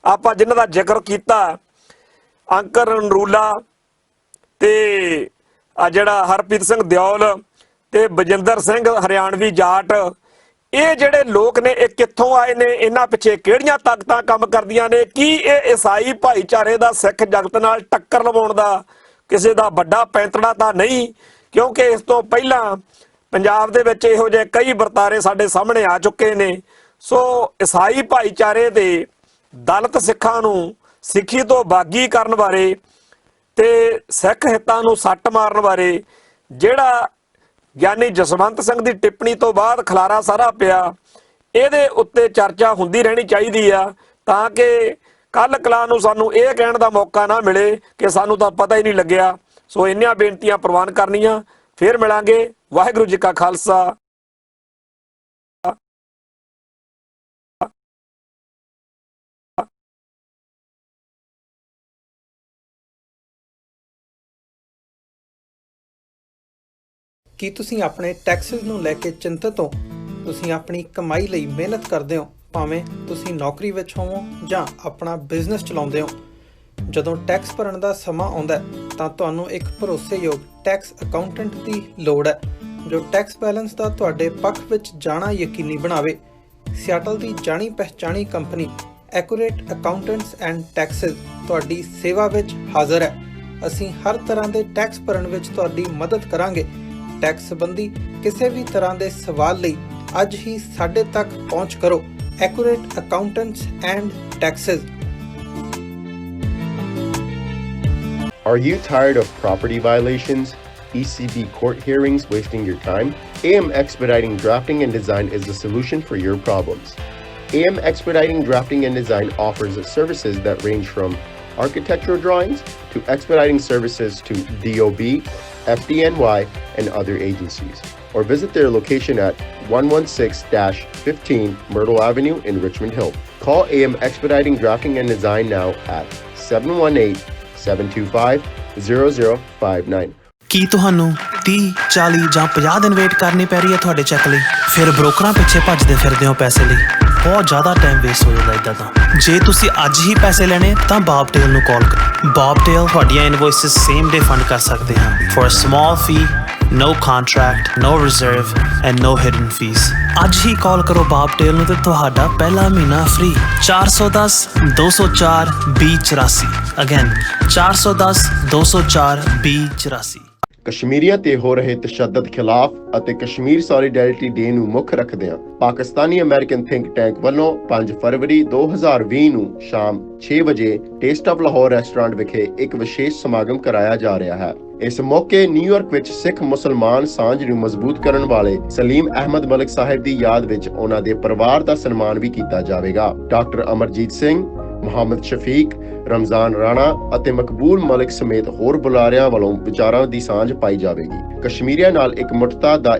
ਆਪਾਂ ਜਿਨ੍ਹਾਂ ਦਾ ਜ਼ਿਕਰ ਕੀਤਾ, ਅੰਕਰ ਨਰੂਲਾ ਤੇ ਆ ਜਿਹੜਾ ਹਰਪ੍ਰੀਤ ਸਿੰਘ ਦਿਓਲ ਤੇ ਬਜਿੰਦਰ ਸਿੰਘ ਹਰਿਆਣਵੀ ਜਾਟ, ਇਹ ਜਿਹੜੇ ਲੋਕ ਨੇ ਇਹ ਕਿੱਥੋਂ ਆਏ ਨੇ, ਇਹਨਾਂ ਪਿੱਛੇ ਕਿਹੜੀਆਂ ਤਾਕਤਾਂ ਕੰਮ ਕਰਦੀਆਂ ਨੇ? ਕੀ ਇਹ ਈਸਾਈ ਭਾਈਚਾਰੇ ਦਾ ਸਿੱਖ ਜਗਤ ਨਾਲ ਟੱਕਰ ਲਵਾਉਣ ਦਾ ਕਿਸੇ ਦਾ ਵੱਡਾ ਪੈਂਤੜਾ ਤਾਂ ਨਹੀਂ? ਕਿਉਂਕਿ ਇਸ ਤੋਂ ਪਹਿਲਾਂ ਪੰਜਾਬ ਦੇ ਵਿੱਚ ਇਹੋ ਜਿਹੇ ਕਈ ਵਰਤਾਰੇ ਸਾਡੇ ਸਾਹਮਣੇ ਆ ਚੁੱਕੇ ਨੇ। ਸੋ ਈਸਾਈ ਭਾਈਚਾਰੇ ਦੇ ਦਲਿਤ ਸਿੱਖਾਂ ਨੂੰ ਸਿੱਖੀ ਤੋਂ ਬਾਗੀ ਕਰਨ ਬਾਰੇ ਤੇ ਸਿੱਖ ਹਿੱਤਾਂ ਨੂੰ ਸੱਟ ਮਾਰਨ ਬਾਰੇ ਜਿਹੜਾ ਗਿਆਨੀ ਜਸਵੰਤ ਸਿੰਘ ਦੀ ਟਿੱਪਣੀ ਤੋਂ ਬਾਅਦ ਖਲਾਰਾ ਸਾਰਾ ਪਿਆ, ਇਹਦੇ ਉੱਤੇ ਚਰਚਾ ਹੁੰਦੀ ਰਹਿਣੀ ਚਾਹੀਦੀ ਆ ਤਾਂ ਕਿ ਕੱਲ ਕਲਾ ਨੂੰ ਸਾਨੂੰ ਇਹ ਕਹਿਣ ਦਾ ਮੌਕਾ ਨਾ ਮਿਲੇ ਕਿ ਸਾਨੂੰ ਤਾਂ ਪਤਾ ਹੀ ਨਹੀਂ ਲੱਗਿਆ। ਸੋ ਇੰਨੀਆਂ ਬੇਨਤੀਆਂ ਪ੍ਰਵਾਨ ਕਰਨੀਆਂ। ਫਿਰ ਮਿਲਾਂਗੇ। ਵਾਹਿਗੁਰੂ ਜੀ ਕਾ ਖਾਲਸਾ। ਕੀ ਤੁਸੀਂ ਆਪਣੇ ਟੈਕਸਿਸ ਨੂੰ ਲੈ ਕੇ ਚਿੰਤਤ ਹੋ? ਤੁਸੀਂ ਆਪਣੀ ਕਮਾਈ ਲਈ ਮਿਹਨਤ ਕਰਦੇ ਹੋ, ਭਾਵੇਂ ਤੁਸੀਂ ਨੌਕਰੀ ਵਿੱਚ ਹੋਵੋ ਜਾਂ ਆਪਣਾ ਬਿਜ਼ਨਸ ਚਲਾਉਂਦੇ ਹੋ। ਜਦੋਂ ਟੈਕਸ ਭਰਨ ਦਾ ਸਮਾਂ ਆਉਂਦਾ ਹੈ ਤਾਂ ਤੁਹਾਨੂੰ ਇੱਕ ਭਰੋਸੇਯੋਗ ਟੈਕਸ ਅਕਾਊਂਟੈਂਟ ਦੀ ਲੋੜ ਹੈ, ਜੋ ਟੈਕਸ ਬੈਲੈਂਸ ਦਾ ਤੁਹਾਡੇ ਪੱਖ ਵਿੱਚ ਜਾਣਾ ਯਕੀਨੀ ਬਣਾਵੇ। ਸਿਆਟਲ ਦੀ ਜਾਣੀ ਪਛਾਣੀ company accurate accountants and taxes ਤੁਹਾਡੀ ਸੇਵਾ ਵਿੱਚ ਹਾਜ਼ਰ ਹੈ। ਅਸੀਂ ਹਰ ਤਰ੍ਹਾਂ ਦੇ ਟੈਕਸ ਭਰਨ ਵਿੱਚ ਤੁਹਾਡੀ ਮਦਦ ਕਰਾਂਗੇ। ਟੈਕਸ ਸੰਬੰਧੀ ਕਿਸੇ ਵੀ ਤਰ੍ਹਾਂ ਦੇ ਸਵਾਲ ਲਈ ਅੱਜ ਹੀ ਸਾਡੇ ਤੱਕ ਪਹੁੰਚ ਕਰੋ। Accurate accountants and Texas. Are you tired of property violations, ECB court hearings wasting your time? AM Expediting Drafting and Design is the solution for your problems. AM Expediting Drafting and Design offers services that range from architectural drawings to expediting services to DOB, FDNY, and other agencies. Or visit their location at 116-15 Myrtle Avenue in Richmond Hill. Call AM Expediting Drafting and Design now at 718-725-0059. ਕੀ ਤੁਹਾਨੂੰ 30, 40 ਜਾਂ 50 ਦਿਨ wait ਕਰਨੀ ਪੈ ਰਹੀ ਹੈ ਤੁਹਾਡੇ check ਲਈ? ਫਿਰ ਬ੍ਰੋਕਰਾਂ ਪਿੱਛੇ ਭੱਜਦੇ ਫਿਰਦੇ ਹੋ ਪੈਸੇ ਲਈ। ਬਹੁਤ ਜ਼ਿਆਦਾ ਟਾਈਮ ਵੇਸਟ ਹੋ ਜਾਂਦਾ ਇੱਦਾਂ ਤਾਂ। ਜੇ ਤੁਸੀਂ ਅੱਜ ਹੀ ਪੈਸੇ ਲੈਣੇ ਤਾਂ ਬੌਬਟੇਲ ਨੂੰ ਕਾਲ ਕਰੋ। ਬੌਬਟੇਲ ਤੁਹਾਡੀਆਂ ਇਨਵੋਇਸਿਸ ਸੇਮ ਡੇ ਫੰਡ ਕਰ ਸਕਦੇ ਹਾਂ for a small fee, no contract, no reserve and no hidden fees. ਅੱਜ ਹੀ ਕਾਲ ਕਰੋ ਬੌਬਟੇਲ ਨੂੰ ਤੇ ਤੁਹਾਡਾ ਪਹਿਲਾ ਮਹੀਨਾ ਫ੍ਰੀ। 410-204-2084 ਅਗੇਨ 410-204-2084। ਕਸ਼ਮੀਰੀਆਂ ਤੇ ਹੋ ਰਹੇ ਤਸ਼ੱਦਦ ਖਿਲਾਫ ਅਤੇ ਕਸ਼ਮੀਰ ਸੋਲੀਡੈਰਿਟੀ ਡੇ ਨੂੰ ਮੁੱਖ ਰੱਖਦਿਆਂ ਪਾਕਿਸਤਾਨੀ ਅਮਰੀਕਨ ਥਿੰਕ ਟੈਂਕ ਵੱਲੋਂ 5 ਫਰਵਰੀ 2020 ਨੂੰ ਸ਼ਾਮ 6 ਵਜੇ ਟੇਸਟ ਆਫ ਲਾਹੌਰ ਰੈਸਟੋਰੈਂਟ ਵਿਖੇ ਇੱਕ ਵਿਸ਼ੇਸ਼ ਸਮਾਗਮ ਕਰਾਇਆ ਜਾ ਰਿਹਾ ਹੈ। ਇਸ ਮੌਕੇ ਨਿਊਯਾਰਕ ਵਿੱਚ ਸਿੱਖ ਮੁਸਲਮਾਨ ਸਾਂਝ ਨੂੰ ਮਜ਼ਬੂਤ ਕਰਨ ਵਾਲੇ ਸਲੀਮ ਅਹਿਮਦ ਮਲਿਕ ਸਾਹਿਬ ਦੀ ਯਾਦ ਵਿੱਚ ਉਹਨਾਂ ਦੇ ਪਰਿਵਾਰ ਦਾ ਸਨਮਾਨ ਵੀ ਕੀਤਾ ਜਾਵੇਗਾ। ਡਾਕਟਰ ਅਮਰਜੀਤ ਸਿੰਘ, ਮੁਹੰਮਦ ਸ਼ਫੀਕ, ਰਮਜ਼ਾਨ ਰਾਣਾ ਅਤੇ ਮਕਬੂਲ ਮਲਿਕ ਸਮੇਤ ਹੋਰ ਬੁਲਾਰਿਆਂ ਵੱਲੋਂ ਵਿਚਾਰਾਂ ਦੀ ਸਾਂਝ ਪਾਈ ਜਾਵੇਗੀ। ਕਸ਼ਮੀਰੀਆਂ ਨਾਲ ਇੱਕ ਮੁੱਠਤਾ ਦਾ